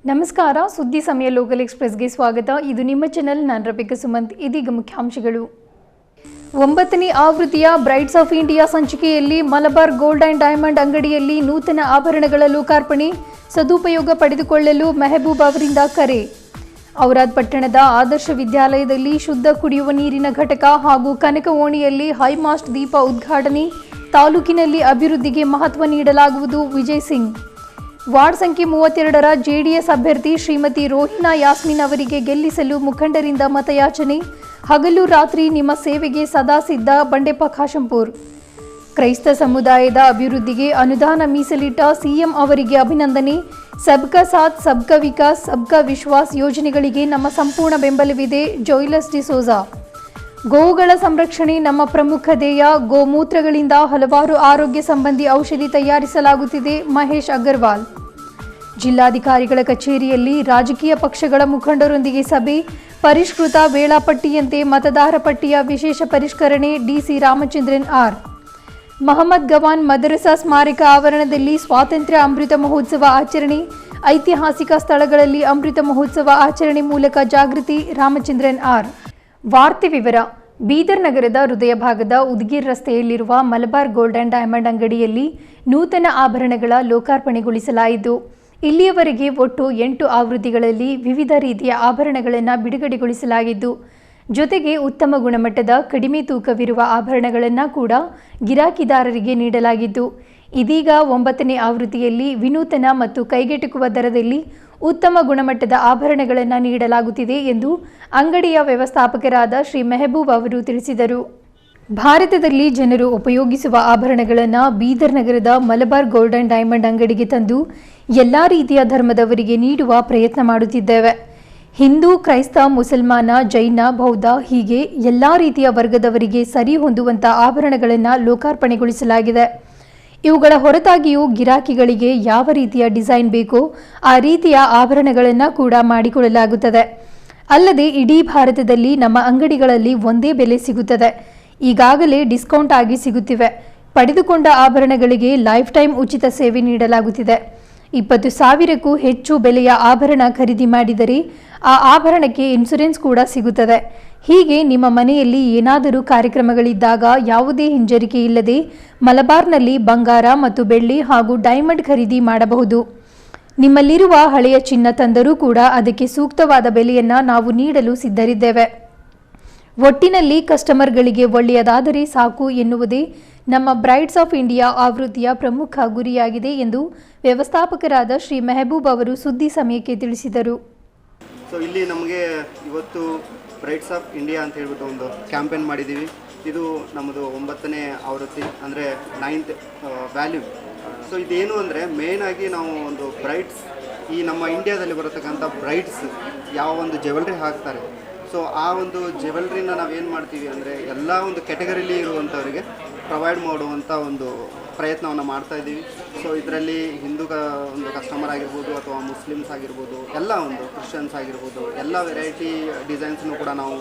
ನಮಸ್ಕಾರ. ಸುದ್ದಿ ಸಮಯ ಲೋಕಲ್ ಎಕ್ಸ್‌ಪ್ರೆಸ್‌ಗೆ ಸ್ವಾಗತ. ಇದು ನಿಮ್ಮ ಚಾನೆಲ್. ನಾನು ರಬಿಕಾ ಸುಮಂತ್. ಇದೀಗ ಮುಖ್ಯಾಂಶಗಳು. 9ನೇ ಆವೃತ್ತಿಯ ಬ್ರೈಡ್ಸ್ ಆಫ್ ಇಂಡಿಯಾ ಸಂಚಿಕೆಯಲ್ಲಿ ಮಲಬಾರ್ ಗೋಲ್ಡ್ ಆ್ಯಂಡ್ ಡೈಮಂಡ್ ಅಂಗಡಿಯಲ್ಲಿ ನೂತನ ಆಭರಣಗಳ ಲೋಕಾರ್ಪಣೆ. ಸದುಪಯೋಗ ಪಡೆದುಕೊಳ್ಳಲು ಮೆಹಬೂಬ್ ಅವರಿಂದ ಕರೆ. ಔರಾದ್ ಪಟ್ಟಣದ ಆದರ್ಶ ವಿದ್ಯಾಲಯದಲ್ಲಿ ಶುದ್ಧ ಕುಡಿಯುವ ನೀರಿನ ಘಟಕ ಹಾಗೂ ಕನಕ ಓಣಿಯಲ್ಲಿ ಹೈಮಾಸ್ಟ್ ದೀಪ ಉದ್ಘಾಟನೆ. ತಾಲೂಕಿನಲ್ಲಿ ಅಭಿವೃದ್ಧಿಗೆ ಮಹತ್ವ ನೀಡಲಾಗುವುದು. ವಿಜಯ್ ಸಿಂಗ್. ವಾರ್ಡ್ ಸಂಖ್ಯೆ 32ರ ಜೆಡಿಎಸ್ ಅಭ್ಯರ್ಥಿ ಶ್ರೀಮತಿ ರೋಹಿನಾ ಯಾಸ್ಮಿನ್ ಅವರಿಗೆ ಗೆಲ್ಲಿಸಲು ಮುಖಂಡರಿಂದ ಮತಯಾಚನೆ. ಹಗಲು ರಾತ್ರಿ ನಿಮ್ಮ ಸೇವೆಗೆ ಸದಾ ಸಿದ್ಧ. ಬಂಡೆಪ್ಪ ಖಾಶಂಪುರ್. ಕ್ರೈಸ್ತ ಸಮುದಾಯದ ಅಭಿವೃದ್ಧಿಗೆ ಅನುದಾನ ಮೀಸಲಿಟ್ಟ ಸಿಎಂ ಅವರಿಗೆ ಅಭಿನಂದನೆ. ಸಬ್ಕಾ ಸಾಥ್ ಸಬ್ಕಾ ವಿಕಾಸ್ ಸಬ್ಕಾ ವಿಶ್ವಾಸ್ ಯೋಜನೆಗಳಿಗೆ ನಮ್ಮ ಸಂಪೂರ್ಣ ಬೆಂಬಲವಿದೆ. ಜೋಯ್ಲಸ್ ಡಿಸೋಜಾ. ಗೋವುಗಳ ಸಂರಕ್ಷಣೆ ನಮ್ಮ ಪ್ರಮುಖ ಧ್ಯೇಯ. ಗೋಮೂತ್ರಗಳಿಂದ ಹಲವಾರು ಆರೋಗ್ಯ ಸಂಬಂಧಿ ಔಷಧಿ ತಯಾರಿಸಲಾಗುತ್ತಿದೆ. ಮಹೇಶ್ ಅಗರ್ವಾಲ್. ಜಿಲ್ಲಾಧಿಕಾರಿಗಳ ಕಚೇರಿಯಲ್ಲಿ ರಾಜಕೀಯ ಪಕ್ಷಗಳ ಮುಖಂಡರೊಂದಿಗೆ ಸಭೆ. ಪರಿಷ್ಕೃತ ವೇಳಾಪಟ್ಟಿಯಂತೆ ಮತದಾರ ಪಟ್ಟಿಯ ವಿಶೇಷ ಪರಿಷ್ಕರಣೆ. DC Ramachandran R. ಮಹಮ್ಮದ್ ಗವಾನ್ ಮದರಸಾ ಸ್ಮಾರಕ ಆವರಣದಲ್ಲಿ ಸ್ವಾತಂತ್ರ್ಯ ಅಮೃತ ಮಹೋತ್ಸವ ಆಚರಣೆ. ಐತಿಹಾಸಿಕ ಸ್ಥಳಗಳಲ್ಲಿ ಅಮೃತ ಮಹೋತ್ಸವ ಆಚರಣೆ ಮೂಲಕ ಜಾಗೃತಿ. ರಾಮಚಂದ್ರನ್ ಆರ್. ವಾರ್ತೆ ವಿವರ. ಬೀದರ್ ನಗರದ ಹೃದಯ ಭಾಗದ ಉದಗೀರ್ ರಸ್ತೆಯಲ್ಲಿರುವ ಮಲಬಾರ್ ಗೋಲ್ಡ್ ಆ್ಯಂಡ್ ಡೈಮಂಡ್ ಅಂಗಡಿಯಲ್ಲಿ ನೂತನ ಆಭರಣಗಳ ಲೋಕಾರ್ಪಣೆಗೊಳಿಸಲಾಯಿತು. ಇಲ್ಲಿಯವರೆಗೆ ಒಟ್ಟು 8 ಆವೃತ್ತಿಗಳಲ್ಲಿ ವಿವಿಧ ರೀತಿಯ ಆಭರಣಗಳನ್ನು ಬಿಡುಗಡೆಗೊಳಿಸಲಾಗಿದ್ದು, ಜೊತೆಗೆ ಉತ್ತಮ ಗುಣಮಟ್ಟದ ಕಡಿಮೆ ತೂಕವಿರುವ ಆಭರಣಗಳನ್ನು ಕೂಡ ಗಿರಾಕಿದಾರರಿಗೆ ನೀಡಲಾಗಿದ್ದು, ಇದೀಗ 9ನೇ ಆವೃತ್ತಿಯಲ್ಲಿ ವಿನೂತನ ಮತ್ತು ಕೈಗೆಟುಕುವ ದರದಲ್ಲಿ ಉತ್ತಮ ಗುಣಮಟ್ಟದ ಆಭರಣಗಳನ್ನು ನೀಡಲಾಗುತ್ತಿದೆ ಎಂದು ಅಂಗಡಿಯ ವ್ಯವಸ್ಥಾಪಕರಾದ ಶ್ರೀ ಮೆಹಬೂಬ್ ಅವರು ತಿಳಿಸಿದರು. ಭಾರತದಲ್ಲಿ ಜನರು ಉಪಯೋಗಿಸುವ ಆಭರಣಗಳನ್ನು ಬೀದರ್ ನಗರದ ಮಲಬಾರ್ ಗೋಲ್ಡ್ ಆ್ಯಂಡ್ ಡೈಮಂಡ್ ಅಂಗಡಿಗೆ ತಂದು ಎಲ್ಲ ರೀತಿಯ ಧರ್ಮದವರಿಗೆ ನೀಡುವ ಪ್ರಯತ್ನ ಮಾಡುತ್ತಿದ್ದೇವೆ. ಹಿಂದೂ, ಕ್ರೈಸ್ತ, ಮುಸಲ್ಮಾನ, ಜೈನ, ಬೌದ್ಧ ಹೀಗೆ ಎಲ್ಲ ರೀತಿಯ ವರ್ಗದವರಿಗೆ ಸರಿ ಹೊಂದುವಂಥ ಆಭರಣಗಳನ್ನು ಲೋಕಾರ್ಪಣೆಗೊಳಿಸಲಾಗಿದೆ. ಇವುಗಳ ಹೊರತಾಗಿಯೂ ಗಿರಾಕಿಗಳಿಗೆ ಯಾವ ರೀತಿಯ ಡಿಸೈನ್ ಬೇಕೋ ಆ ರೀತಿಯ ಆಭರಣಗಳನ್ನು ಕೂಡ ಮಾಡಿಕೊಡಲಾಗುತ್ತದೆ. ಅಲ್ಲದೆ ಇಡೀ ಭಾರತದಲ್ಲಿ ನಮ್ಮ ಅಂಗಡಿಗಳಲ್ಲಿ ಒಂದೇ ಬೆಲೆ ಸಿಗುತ್ತದೆ. ಈಗಾಗಲೇ ಡಿಸ್ಕೌಂಟ್ ಆಗಿ ಸಿಗುತ್ತಿವೆ. ಪಡೆದುಕೊಂಡ ಆಭರಣಗಳಿಗೆ ಲೈಫ್ ಟೈಮ್ ಉಚಿತ ಸೇವೆ ನೀಡಲಾಗುತ್ತಿದೆ. 20,000ಕ್ಕೂ ಹೆಚ್ಚು ಬೆಲೆಯ ಆಭರಣ ಖರೀದಿ ಮಾಡಿದರೆ ಆ ಆಭರಣಕ್ಕೆ ಇನ್ಸುರೆನ್ಸ್ ಕೂಡ ಸಿಗುತ್ತದೆ. ಹೀಗೆ ನಿಮ್ಮ ಮನೆಯಲ್ಲಿ ಏನಾದರೂ ಕಾರ್ಯಕ್ರಮಗಳಿದ್ದಾಗ ಯಾವುದೇ ಹಿಂಜರಿಕೆ ಇಲ್ಲದೆ ಮಲಬಾರ್ನಲ್ಲಿ ಬಂಗಾರ ಮತ್ತು ಬೆಳ್ಳಿ ಹಾಗೂ ಡೈಮಂಡ್ ಖರೀದಿ ಮಾಡಬಹುದು. ನಿಮ್ಮಲ್ಲಿರುವ ಹಳೆಯ ಚಿನ್ನ ತಂದರೂ ಕೂಡ ಅದಕ್ಕೆ ಸೂಕ್ತವಾದ ಬೆಲೆಯನ್ನು ನಾವು ನೀಡಲು ಸಿದ್ಧರಿದ್ದೇವೆ. ಒಟ್ಟಿನಲ್ಲಿ ಕಸ್ಟಮರ್ಗಳಿಗೆ ಒಳ್ಳೆಯದಾದರೆ ಸಾಕು ಎನ್ನುವುದೇ ನಮ್ಮ ಬ್ರೈಡ್ಸ್ ಆಫ್ ಇಂಡಿಯಾ ಆವೃತ್ತಿಯ ಪ್ರಮುಖ ಗುರಿಯಾಗಿದೆ ಎಂದು ವ್ಯವಸ್ಥಾಪಕರಾದ ಶ್ರೀ ಮೆಹಬೂಬ್ ಅವರು ಸುದ್ದಿ ಸಮಯಕ್ಕೆ ತಿಳಿಸಿದರು. ಸೊ ಇಲ್ಲಿ ನಮಗೆ ಇವತ್ತು ಬ್ರೈಡ್ಸ್ ಆಫ್ ಇಂಡಿಯಾ ಅಂತ ಹೇಳ್ಬಿಟ್ಟು ಒಂದು ಕ್ಯಾಂಪೇನ್ ಮಾಡಿದ್ದೀವಿ. ಇದು ನಮ್ಮದು 9ನೇ ಆವೃತ್ತಿ, ಅಂದರೆ 9th ವ್ಯಾಲ್ಯೂ. ಸೊ ಇದೇನು ಅಂದರೆ ಮೇಯ್ನಾಗಿ ನಾವು ಒಂದು ಬ್ರೈಡ್ಸ್, ಈ ನಮ್ಮ ಇಂಡಿಯಾದಲ್ಲಿ ಬರತಕ್ಕಂಥ ಬ್ರೈಡ್ಸ್ ಯಾವ ಒಂದು ಜ್ಯುವೆಲ್ರಿ ಹಾಕ್ತಾರೆ, ಸೊ ಆ ಒಂದು ಜ್ಯುವೆಲ್ರಿನ ನಾವೇನು ಮಾಡ್ತೀವಿ ಅಂದರೆ ಎಲ್ಲ ಒಂದು ಕ್ಯಾಟಗರಿಲಿ ಇರುವಂಥವರಿಗೆ ಪ್ರೊವೈಡ್ ಮಾಡುವಂಥ ಒಂದು ಪ್ರಯತ್ನವನ್ನು ಮಾಡ್ತಾಯಿದ್ದೀವಿ. ಸೊ ಇದರಲ್ಲಿ ಹಿಂದೂ ಒಂದು ಕಸ್ಟಮರ್ ಆಗಿರ್ಬೋದು, ಅಥವಾ ಮುಸ್ಲಿಮ್ಸ್ ಆಗಿರ್ಬೋದು, ಎಲ್ಲ ಒಂದು ಕ್ರಿಶ್ಚಿಯನ್ಸ್ ಆಗಿರ್ಬೋದು, ಎಲ್ಲ ವೆರೈಟಿ ಡಿಸೈನ್ಸನ್ನು ಕೂಡ ನಾವು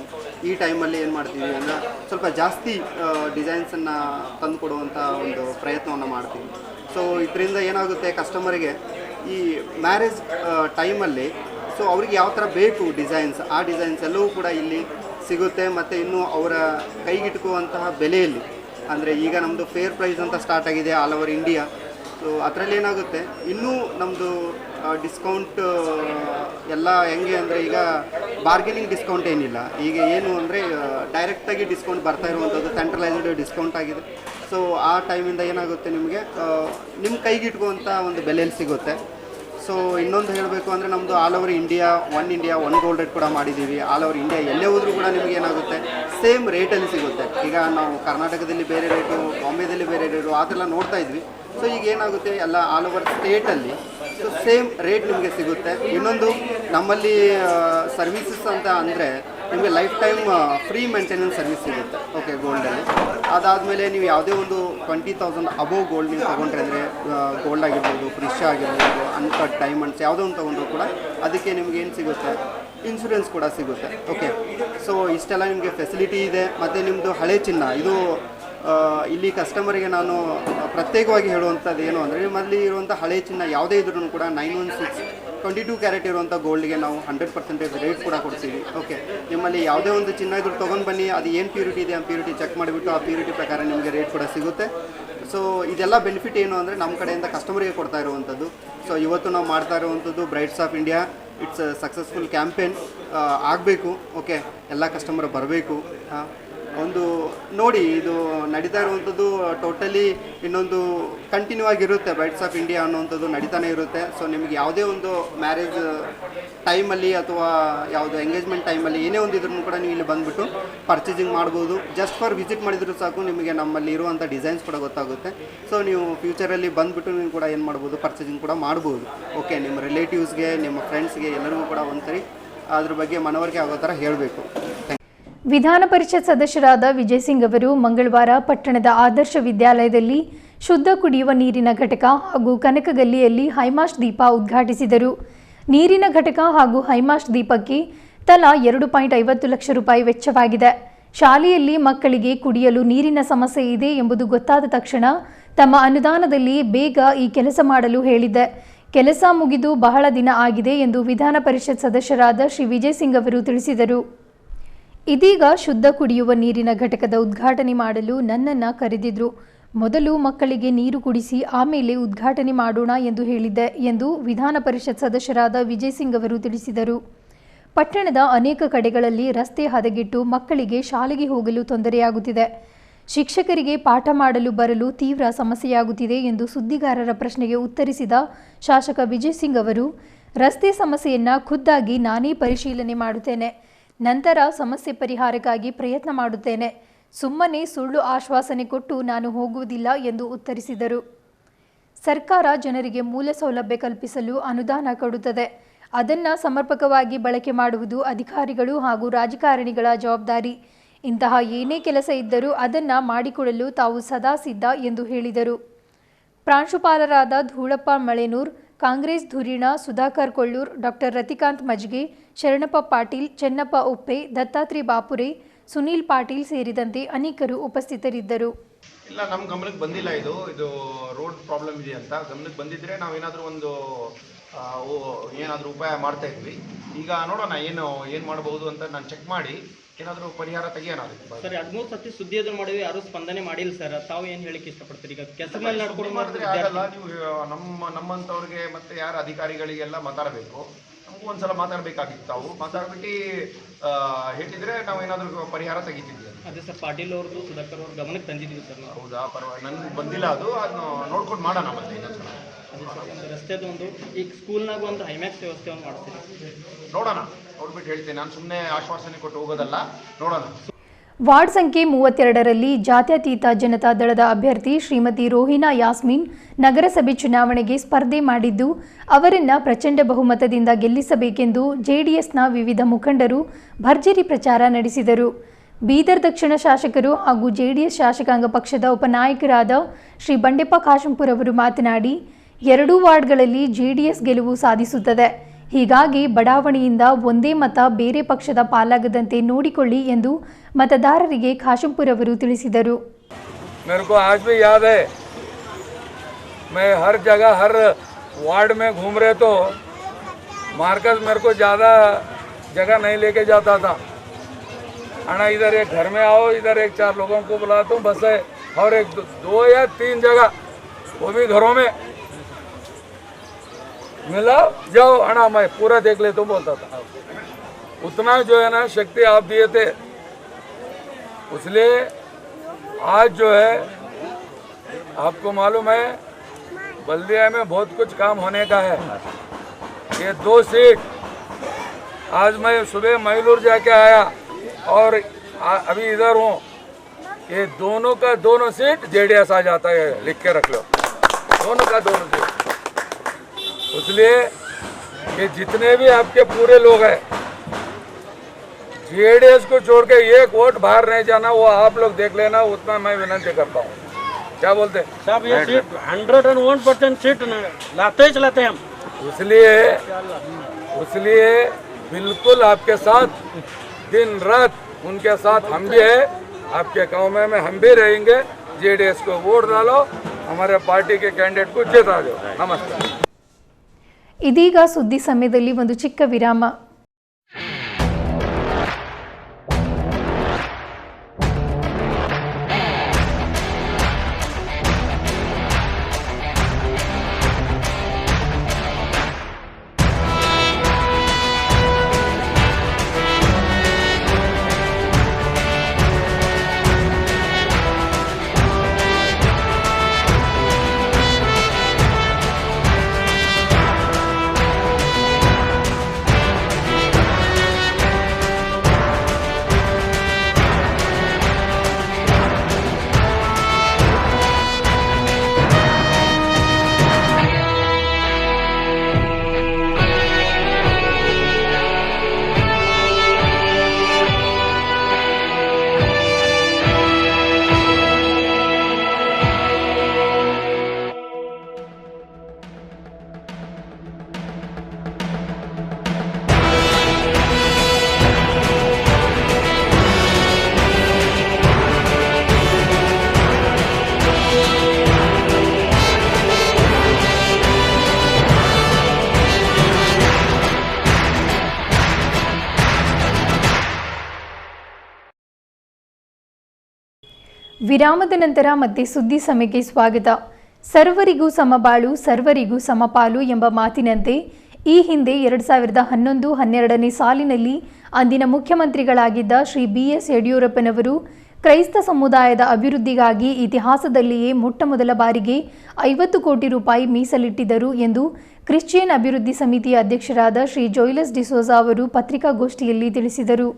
ಈ ಟೈಮಲ್ಲಿ ಏನು ಮಾಡ್ತೀವಿ ಅಂದರೆ ಸ್ವಲ್ಪ ಜಾಸ್ತಿ ಡಿಸೈನ್ಸನ್ನು ತಂದು ಕೊಡುವಂಥ ಒಂದು ಪ್ರಯತ್ನವನ್ನು ಮಾಡ್ತೀವಿ. ಸೊ ಇದರಿಂದ ಏನಾಗುತ್ತೆ, ಕಸ್ಟಮರಿಗೆ ಈ ಮ್ಯಾರೇಜ್ ಟೈಮಲ್ಲಿ ಸೊ ಅವ್ರಿಗೆ ಯಾವ ಥರ ಬೇಕು ಡಿಸೈನ್ಸ್, ಆ ಡಿಸೈನ್ಸ್ ಎಲ್ಲವೂ ಕೂಡ ಇಲ್ಲಿ ಸಿಗುತ್ತೆ. ಮತ್ತು ಇನ್ನೂ ಅವರ ಕೈಗಿಟ್ಕುವಂತಹ ಬೆಲೆಯಲ್ಲಿ, ಅಂದರೆ ಈಗ ನಮ್ಮದು ಫೇರ್ ಪ್ರೈಸ್ ಅಂತ ಸ್ಟಾರ್ಟ್ ಆಗಿದೆ ಆಲ್ ಓವರ್ ಇಂಡಿಯಾ. ಸೊ ಅದರಲ್ಲಿ ಏನಾಗುತ್ತೆ, ಇನ್ನೂ ನಮ್ಮದು ಡಿಸ್ಕೌಂಟ್ ಎಲ್ಲ ಹೆಂಗೆ ಅಂದರೆ, ಈಗ ಬಾರ್ಗೇನಿಂಗ್ ಡಿಸ್ಕೌಂಟ್ ಏನಿಲ್ಲ. ಈಗ ಏನು ಅಂದರೆ ಡೈರೆಕ್ಟಾಗಿ ಡಿಸ್ಕೌಂಟ್ ಬರ್ತಾ ಇರುವಂಥದ್ದು ಸೆಂಟ್ರಲೈಸ್ಡ್ ಡಿಸ್ಕೌಂಟ್ ಆಗಿದೆ. ಸೊ ಆ ಟೈಮಿಂದ ಏನಾಗುತ್ತೆ, ನಿಮಗೆ ನಿಮ್ಮ ಕೈಗಿಟ್ಕುವಂಥ ಒಂದು ಬೆಲೆಯಲ್ಲಿ ಸಿಗುತ್ತೆ. ಸೊ ಇನ್ನೊಂದು ಹೇಳಬೇಕು ಅಂದರೆ, ನಮ್ಮದು all over India one gold rate ಕೂಡ ಮಾಡಿದ್ದೀವಿ. ಆಲ್ ಓವರ್ ಇಂಡಿಯಾ ಎಲ್ಲೇ ಹೋದರೂ ಕೂಡ ನಿಮಗೆ ಏನಾಗುತ್ತೆ, ಸೇಮ್ ರೇಟಲ್ಲಿ ಸಿಗುತ್ತೆ. ಈಗ ನಾವು ಕರ್ನಾಟಕದಲ್ಲಿ ಬೇರೆ ರೇಟು, ಬಾಂಬೆದಲ್ಲಿ ಬೇರೆ ರೇಟು, ಆ ಥರ ನೋಡ್ತಾ ಇದ್ವಿ. ಸೊ ಈಗ ಏನಾಗುತ್ತೆ, ಎಲ್ಲ ಆಲ್ ಓವರ್ ಸ್ಟೇಟಲ್ಲಿ ಸೊ ಸೇಮ್ ರೇಟ್ ನಿಮಗೆ ಸಿಗುತ್ತೆ. ಇನ್ನೊಂದು ನಮ್ಮಲ್ಲಿ ಸರ್ವೀಸಸ್ ಅಂತ ಅಂದರೆ ನಿಮಗೆ lifetime free maintenance service ಸಿಗುತ್ತೆ. ಓಕೆ, ಗೋಲ್ಡಲ್ಲಿ ಅದಾದಮೇಲೆ ನೀವು ಯಾವುದೇ ಒಂದು 20,000 ಅಬೋವ್ ಗೋಲ್ಡ್ ನೀವು ತೊಗೊಂಡ್ರೆ, ಅಂದರೆ ಗೋಲ್ಡ್ ಆಗಿರ್ಬೋದು, ಫ್ರಿಶ್ ಆಗಿರ್ಬೋದು, ಅನ್ಕಟ್ ಡೈಮಂಡ್ಸ್ ಯಾವುದೋ ಒಂದು ತೊಗೊಂಡ್ರು ಕೂಡ ಅದಕ್ಕೆ ನಿಮ್ಗೆ ಏನು ಸಿಗುತ್ತೆ, ಇನ್ಶೂರೆನ್ಸ್ ಕೂಡ ಸಿಗುತ್ತೆ. ಓಕೆ, ಸೊ ಇಷ್ಟೆಲ್ಲ ನಿಮಗೆ ಫೆಸಿಲಿಟಿ ಇದೆ. ಮತ್ತು ನಿಮ್ಮದು ಹಳೆ ಚಿನ್ನ, ಇದು ಇಲ್ಲಿ ಕಸ್ಟಮರಿಗೆ ನಾನು ಪ್ರತ್ಯೇಕವಾಗಿ ಹೇಳುವಂಥದ್ದು ಏನು ಅಂದರೆ, ನಿಮ್ಮಲ್ಲಿ ಇರುವಂಥ ಹಳೆ ಚಿನ್ನ ಯಾವುದೇ ಇದ್ರೂ ಕೂಡ 916 22 ಕ್ಯಾರೆಟ್ ಇರುವಂಥ ಗೋಲ್ಡ್ಗೆ ನಾವು 100% ರೇಟ್ ಕೂಡ ಕೊಡ್ತೀವಿ. ಓಕೆ, ನಿಮ್ಮಲ್ಲಿ ಯಾವುದೇ ಒಂದು ಚಿನ್ನ ಇದ್ರೂ ತೊಗೊಂಡು ಬನ್ನಿ, ಅದು ಏನು ಪ್ಯೂರಿಟಿ ಇದೆ ಆ ಪ್ಯೂರಿಟಿ ಚೆಕ್ ಮಾಡಿಬಿಟ್ಟು ಆ ಪ್ಯೂರಿಟಿ ಪ್ರಕಾರ ನಿಮಗೆ ರೇಟ್ ಕೂಡ ಸಿಗುತ್ತೆ. ಸೊ ಇದೆಲ್ಲ ಬೆನಿಫಿಟ್ ಏನು ಅಂದರೆ ನಮ್ಮ ಕಡೆಯಿಂದ ಕಸ್ಟಮರಿಗೆ ಕೊಡ್ತಾ ಇರುವಂಥದ್ದು. ಸೊ ಇವತ್ತು ನಾವು ಮಾಡ್ತಾ ಇರುವಂಥದ್ದು brights of India, it's successful campaign ಆಗಬೇಕು. ಓಕೆ, ಎಲ್ಲ ಕಸ್ಟಮರ್ ಬರಬೇಕು. ಒಂದು ನೋಡಿ, ಇದು ನಡೀತಾ ಇರುವಂಥದ್ದು ಟೋಟಲಿ ಇನ್ನೊಂದು ಕಂಟಿನ್ಯೂ ಆಗಿರುತ್ತೆ. ಬ್ರೈಟ್ಸ್ ಆಫ್ ಇಂಡಿಯಾ ಅನ್ನುವಂಥದ್ದು ನಡೀತಾನೆ ಇರುತ್ತೆ. ಸೊ ನಿಮಗೆ ಯಾವುದೇ ಒಂದು ಮ್ಯಾರೇಜ್ ಟೈಮಲ್ಲಿ ಅಥವಾ ಯಾವುದೋ ಎಂಗೇಜ್ಮೆಂಟ್ ಟೈಮಲ್ಲಿ ಏನೇ ಒಂದು ಇದ್ರೂ ಕೂಡ ನೀವು ಇಲ್ಲಿ ಬಂದುಬಿಟ್ಟು ಪರ್ಚೇಸಿಂಗ್ ಮಾಡ್ಬೋದು. ಜಸ್ಟ್ ಫಾರ್ ವಿಸಿಟ್ ಮಾಡಿದರೂ ಸಾಕು, ನಿಮಗೆ ನಮ್ಮಲ್ಲಿ ಇರುವಂಥ ಡಿಸೈನ್ಸ್ ಕೂಡ ಗೊತ್ತಾಗುತ್ತೆ. ಸೊ ನೀವು ಫ್ಯೂಚರಲ್ಲಿ ಬಂದುಬಿಟ್ಟು ನೀವು ಕೂಡ ಏನು ಮಾಡ್ಬೋದು, ಪರ್ಚೇಸಿಂಗ್ ಕೂಡ ಮಾಡ್ಬೋದು. ಓಕೆ, ನಿಮ್ಮ ರಿಲೇಟಿವ್ಸ್ಗೆ, ನಿಮ್ಮ ಫ್ರೆಂಡ್ಸ್ಗೆ ಎಲ್ಲರಿಗೂ ಕೂಡ ಒಂದ್ಸರಿ ಅದ್ರ ಬಗ್ಗೆ ಮನವರಿಕೆ ಆಗೋ ಥರ ಹೇಳಬೇಕು. ವಿಧಾನ ಪರಿಷತ್ ಸದಸ್ಯರಾದ ವಿಜಯ್ ಸಿಂಗ್ ಅವರು ಮಂಗಳವಾರ ಪಟ್ಟಣದ ಆದರ್ಶ ವಿದ್ಯಾಲಯದಲ್ಲಿ ಶುದ್ಧ ಕುಡಿಯುವ ನೀರಿನ ಘಟಕ ಹಾಗೂ ಕನಕಗಲ್ಲಿಯಲ್ಲಿ ಹೈಮಾಸ್ಟ್ ದೀಪ ಉದ್ಘಾಟಿಸಿದರು. ನೀರಿನ ಘಟಕ ಹಾಗೂ ಹೈಮಾಸ್ಟ್ ದೀಪಕ್ಕೆ ತಲಾ 2.50 ಲಕ್ಷ ರೂಪಾಯಿ ವೆಚ್ಚವಾಗಿದೆ. ಶಾಲೆಯಲ್ಲಿ ಮಕ್ಕಳಿಗೆ ಕುಡಿಯಲು ನೀರಿನ ಸಮಸ್ಯೆ ಇದೆ ಎಂಬುದು ಗೊತ್ತಾದ ತಕ್ಷಣ ತಮ್ಮ ಅನುದಾನದಲ್ಲಿ ಬೇಗ ಈ ಕೆಲಸ ಮಾಡಲು ಹೇಳಿದ್ದೆ. ಕೆಲಸ ಮುಗಿದು ಬಹಳ ದಿನ ಆಗಿದೆ ಎಂದು ವಿಧಾನ ಪರಿಷತ್ ಸದಸ್ಯರಾದ ಶ್ರೀ ವಿಜಯ್ ಸಿಂಗ್ ಅವರು ತಿಳಿಸಿದರು. ಇದೀಗ ಶುದ್ಧ ಕುಡಿಯುವ ನೀರಿನ ಘಟಕದ ಉದ್ಘಾಟನೆ ಮಾಡಲು ನನ್ನನ್ನು ಕರೆದಿದ್ರು. ಮೊದಲು ಮಕ್ಕಳಿಗೆ ನೀರು ಕುಡಿಸಿ ಆಮೇಲೆ ಉದ್ಘಾಟನೆ ಮಾಡೋಣ ಎಂದು ಹೇಳಿದ್ದೆ ಎಂದು ವಿಧಾನ ಪರಿಷತ್ ಸದಸ್ಯರಾದ ವಿಜಯ್ ಸಿಂಗ್ ಅವರು ತಿಳಿಸಿದರು. ಪಟ್ಟಣದ ಅನೇಕ ಕಡೆಗಳಲ್ಲಿ ರಸ್ತೆ ಹದಗೆಟ್ಟು ಮಕ್ಕಳಿಗೆ ಶಾಲೆಗೆ ಹೋಗಲು ತೊಂದರೆಯಾಗುತ್ತಿದೆ. ಶಿಕ್ಷಕರಿಗೆ ಪಾಠ ಮಾಡಲು ಬರಲು ತೀವ್ರ ಸಮಸ್ಯೆಯಾಗುತ್ತಿದೆ ಎಂದು ಸುದ್ದಿಗಾರರ ಪ್ರಶ್ನೆಗೆ ಉತ್ತರಿಸಿದ ಶಾಸಕ ವಿಜಯ್ ಸಿಂಗ್ ಅವರು, ರಸ್ತೆ ಸಮಸ್ಯೆಯನ್ನು ಖುದ್ದಾಗಿ ನಾನೇ ಪರಿಶೀಲನೆ ಮಾಡುತ್ತೇನೆ. ನಂತರ ಸಮಸ್ಯೆ ಪರಿಹಾರಕ್ಕಾಗಿ ಪ್ರಯತ್ನ ಮಾಡುತ್ತೇನೆ. ಸುಮ್ಮನೆ ಸುಳ್ಳು ಆಶ್ವಾಸನೆ ಕೊಟ್ಟು ನಾನು ಹೋಗುವುದಿಲ್ಲ ಎಂದು ಉತ್ತರಿಸಿದರು. ಸರ್ಕಾರ ಜನರಿಗೆ ಮೂಲ ಸೌಲಭ್ಯ ಕಲ್ಪಿಸಲು ಅನುದಾನ ಕೊಡುತ್ತದೆ. ಅದನ್ನು ಸಮರ್ಪಕವಾಗಿ ಬಳಕೆ ಮಾಡುವುದು ಅಧಿಕಾರಿಗಳು ಹಾಗೂ ರಾಜಕಾರಣಿಗಳ ಜವಾಬ್ದಾರಿ. ಇಂತಹ ಏನೇ ಕೆಲಸ ಇದ್ದರೂ ಅದನ್ನು ಮಾಡಿಕೊಡಲು ತಾವು ಸದಾ ಸಿದ್ಧ ಎಂದು ಹೇಳಿದರು. ಪ್ರಾಂಶುಪಾಲರಾದ ಧೂಳಪ್ಪ ಮಳೆನೂರ್, ಕಾಂಗ್ರೆಸ್ ಧುರೀಣ ಸುಧಾಕರ್ ಕೊಳ್ಳೂರ್, ಡಾಕ್ಟರ್ ರತಿಕಾಂತ್ ಮಜ್ಗೆ, ಶರಣಪ್ಪ ಪಾಟೀಲ್, ಚೆನ್ನಪ್ಪ ಉಪ್ಪೆ, ದತ್ತಾತ್ರಿ ಬಾಪುರೆ, ಸುನೀಲ್ ಪಾಟೀಲ್ ಸೇರಿದಂತೆ ಅನೇಕರು ಉಪಸ್ಥಿತರಿದ್ದರು. ಇಲ್ಲ, ನಮ್ಮ ಗಮನಕ್ಕೆ ಬಂದಿಲ್ಲ. ಇದು ರೋಡ್ ಪ್ರಾಬ್ಲಮ್ ಇದೆ ಅಂತ ಗಮನಕ್ಕೆ ಬಂದಿದ್ರೆ ನಾವೇನಾದರೂ ಒಂದು ಏನಾದರೂ ಉಪಾಯ ಮಾಡ್ತಾ ಇದ್ವಿ. ಈಗ ನೋಡೋಣ ಏನು ಮಾಡಬಹುದು ಅಂತ ನಾನು ಚೆಕ್ ಮಾಡಿ ಏನಾದರೂ ಪರಿಹಾರ ತೆಗಿಯೋಣ. ಸರ್, 13 ಸತಿ ಸುದ್ದಿ ಎದುರು ಮಾಡಿದ್ವಿ, ಯಾರು ಸ್ಪಂದನೆ ಮಾಡಿಲ್ಲ ಸರ್. ತಾವು ಏನು ಹೇಳಿಕ್ಕೆ ಇಷ್ಟಪಡ್ತೀರಿ? ಈಗ ಕೆಲಸ ಮೇಲೆ ನಡ್ಕೊಂಡು ಆಗಲ್ಲ. ನೀವು ನಮ್ಮಂಥವ್ರಿಗೆ ಮತ್ತೆ ಯಾರ ಅಧಿಕಾರಿಗಳಿಗೆಲ್ಲ ಮಾತಾಡಬೇಕು. ನಮಗೂ ಒಂದ್ಸಲ ಮಾತಾಡಬೇಕಾಗಿತ್ತು. ತಾವು ಮಾತಾಡ್ಬಿಟ್ಟು ಹೇಳಿದ್ರೆ ನಾವು ಏನಾದರೂ ಪರಿಹಾರ ತೆಗಿತಿದ್ವಿ. ಅದೇ ಸರ್, ಪಾಟೀಲ್ ಅವ್ರದ್ದು ಸುಧಾಕರ್ ಅವ್ರ ಗಮನಕ್ಕೆ ತಂದಿದ್ವಿ ಸರ್. ಹೌದಾ? ಪರವಾಗಿಲ್ಲ, ನನಗೆ ಬಂದಿಲ್ಲ. ಅದನ್ನು ನೋಡ್ಕೊಂಡು ಮಾಡೋಣ ಮತ್ತೆ ಇನ್ನೊಂದ್ಸಲ. ಅದೇ ಸರ್, ಒಂದು ರಸ್ತೆದು ಒಂದು ಈಗ ಸ್ಕೂಲ್ನಾಗ ಒಂದು ಹೈಮ್ಯಾಕ್ಸ್ ವ್ಯವಸ್ಥೆಯನ್ನು ಮಾಡ್ತೀವಿ. ನೋಡೋಣ, ನೋಡ್ಬಿಟ್ಟು ಹೇಳ್ತೀನಿ. ನಾನು ಸುಮ್ಮನೆ ಆಶ್ವಾಸನೆ ಕೊಟ್ಟು ಹೋಗೋದಲ್ಲ, ನೋಡೋಣ. ವಾರ್ಡ್ ಸಂಖ್ಯೆ 32ರಲ್ಲಿ ಜಾತ್ಯತೀತ ಜನತಾ ದಳದ ಅಭ್ಯರ್ಥಿ ಶ್ರೀಮತಿ ರೋಹಿನಾ ಯಾಸ್ಮಿನ್ ನಗರಸಭೆ ಚುನಾವಣೆಗೆ ಸ್ಪರ್ಧೆ ಮಾಡಿದ್ದು, ಅವರನ್ನು ಪ್ರಚಂಡ ಬಹುಮತದಿಂದ ಗೆಲ್ಲಿಸಬೇಕೆಂದು ಜೆಡಿಎಸ್ನ ವಿವಿಧ ಮುಖಂಡರು ಭರ್ಜರಿ ಪ್ರಚಾರ ನಡೆಸಿದರು. ಬೀದರ್ ದಕ್ಷಿಣ ಶಾಸಕರು ಹಾಗೂ ಜೆಡಿಎಸ್ ಶಾಸಕಾಂಗ ಪಕ್ಷದ ಉಪನಾಯಕರಾದ ಶ್ರೀ ಬಂಡೆಪ್ಪ ಕಾಶಂಪುರ್ ಅವರು ಮಾತನಾಡಿ, ಎರಡೂ ವಾರ್ಡ್ಗಳಲ್ಲಿ ಜೆಡಿಎಸ್ ಗೆಲುವು ಸಾಧಿಸುತ್ತದೆ. ಹೀಗಾಗಿ ಬಡಾವಣೆಯಿಂದ ಒಂದೇ ಮತ ಬೇರೆ ಪಕ್ಷದ ಪಾಲಾಗದಂತೆ ನೋಡಿಕೊಳ್ಳಿ ಎಂದು मतदारರಿಗೆ ಕಾಶಂಪುರ್ ಅವರು ತಿಳಿಸಿದರು. मेरे को आज भी याद है, मैं हर जगह हर वार्ड में घूम रहे तो मार्कस मेरे को ज़्यादा जगह नहीं लेके जाता था. आना इधर एक घर में आओ, इधर एक 4 लोगों को बुलाता हूँ बस है, और एक 2 या 3 जगह वो भी घरों में मिला जाओ आना मैं पूरा देख ले तो बोलता था. उतना जो है ना शक्ति आप दिए थे, इसलिए आज जो है आपको मालूम है बल्दिया में बहुत कुछ काम होने का है. ये 2 सीट आज मैं सुबह मैलूर जाके आया और अभी इधर हूँ. ये दोनों का दोनों सीट जेडीएस आ जाता है, लिख के रख लो. दोनों का दोनों सीट. इसलिए ये जितने भी आपके पूरे लोग हैं, जेडीएस को छोड़ के 1 वोट बाहर नहीं जाना, वो आप लोग देख लेना. उतना मैं विनती करता हूँ. क्या बोलते हैं साहब? ये सीट 101% सीट लाते ही चलाते हैं हम. इसलिए बिल्कुल आपके साथ दिन रात उनके साथ हम भी है. आपके गाँव में हम भी रहेंगे. जेडीएस को वोट डालो, हमारे पार्टी के कैंडिडेट को जिता दो. नमस्कार. ಇದೀಗ ಸುದ್ದಿ ಸಮಯದಲ್ಲಿ ಒಂದು ಚಿಕ್ಕ ವಿರಾಮ. ವಿರಾಮದ ನಂತರ ಮತ್ತೆ ಸುದ್ದಿ ಸಮಯಕ್ಕೆ ಸ್ವಾಗತ. ಸರ್ವರಿಗೂ ಸಮಬಾಳು ಸರ್ವರಿಗೂ ಸಮಪಾಲು ಎಂಬ ಮಾತಿನಂತೆ ಈ ಹಿಂದೆ 2011-12ನೇ ಸಾಲಿನಲ್ಲಿ ಅಂದಿನ ಮುಖ್ಯಮಂತ್ರಿಗಳಾಗಿದ್ದ ಶ್ರೀ BS ಯಡಿಯೂರಪ್ಪನವರು ಕ್ರೈಸ್ತ ಸಮುದಾಯದ ಅಭಿವೃದ್ಧಿಗಾಗಿ ಇತಿಹಾಸದಲ್ಲಿಯೇ ಮೊಟ್ಟಮೊದಲ ಬಾರಿಗೆ 50 ಕೋಟಿ ರೂಪಾಯಿ ಮೀಸಲಿಟ್ಟಿದ್ದರು ಎಂದು ಕ್ರಿಶ್ಚಿಯನ್ ಅಭಿವೃದ್ಧಿ ಸಮಿತಿಯ ಅಧ್ಯಕ್ಷರಾದ ಶ್ರೀ ಜೋಯ್ಲಸ್ ಡಿಸೋಜಾ ಅವರು ಪತ್ರಿಕಾಗೋಷ್ಠಿಯಲ್ಲಿ ತಿಳಿಸಿದರು.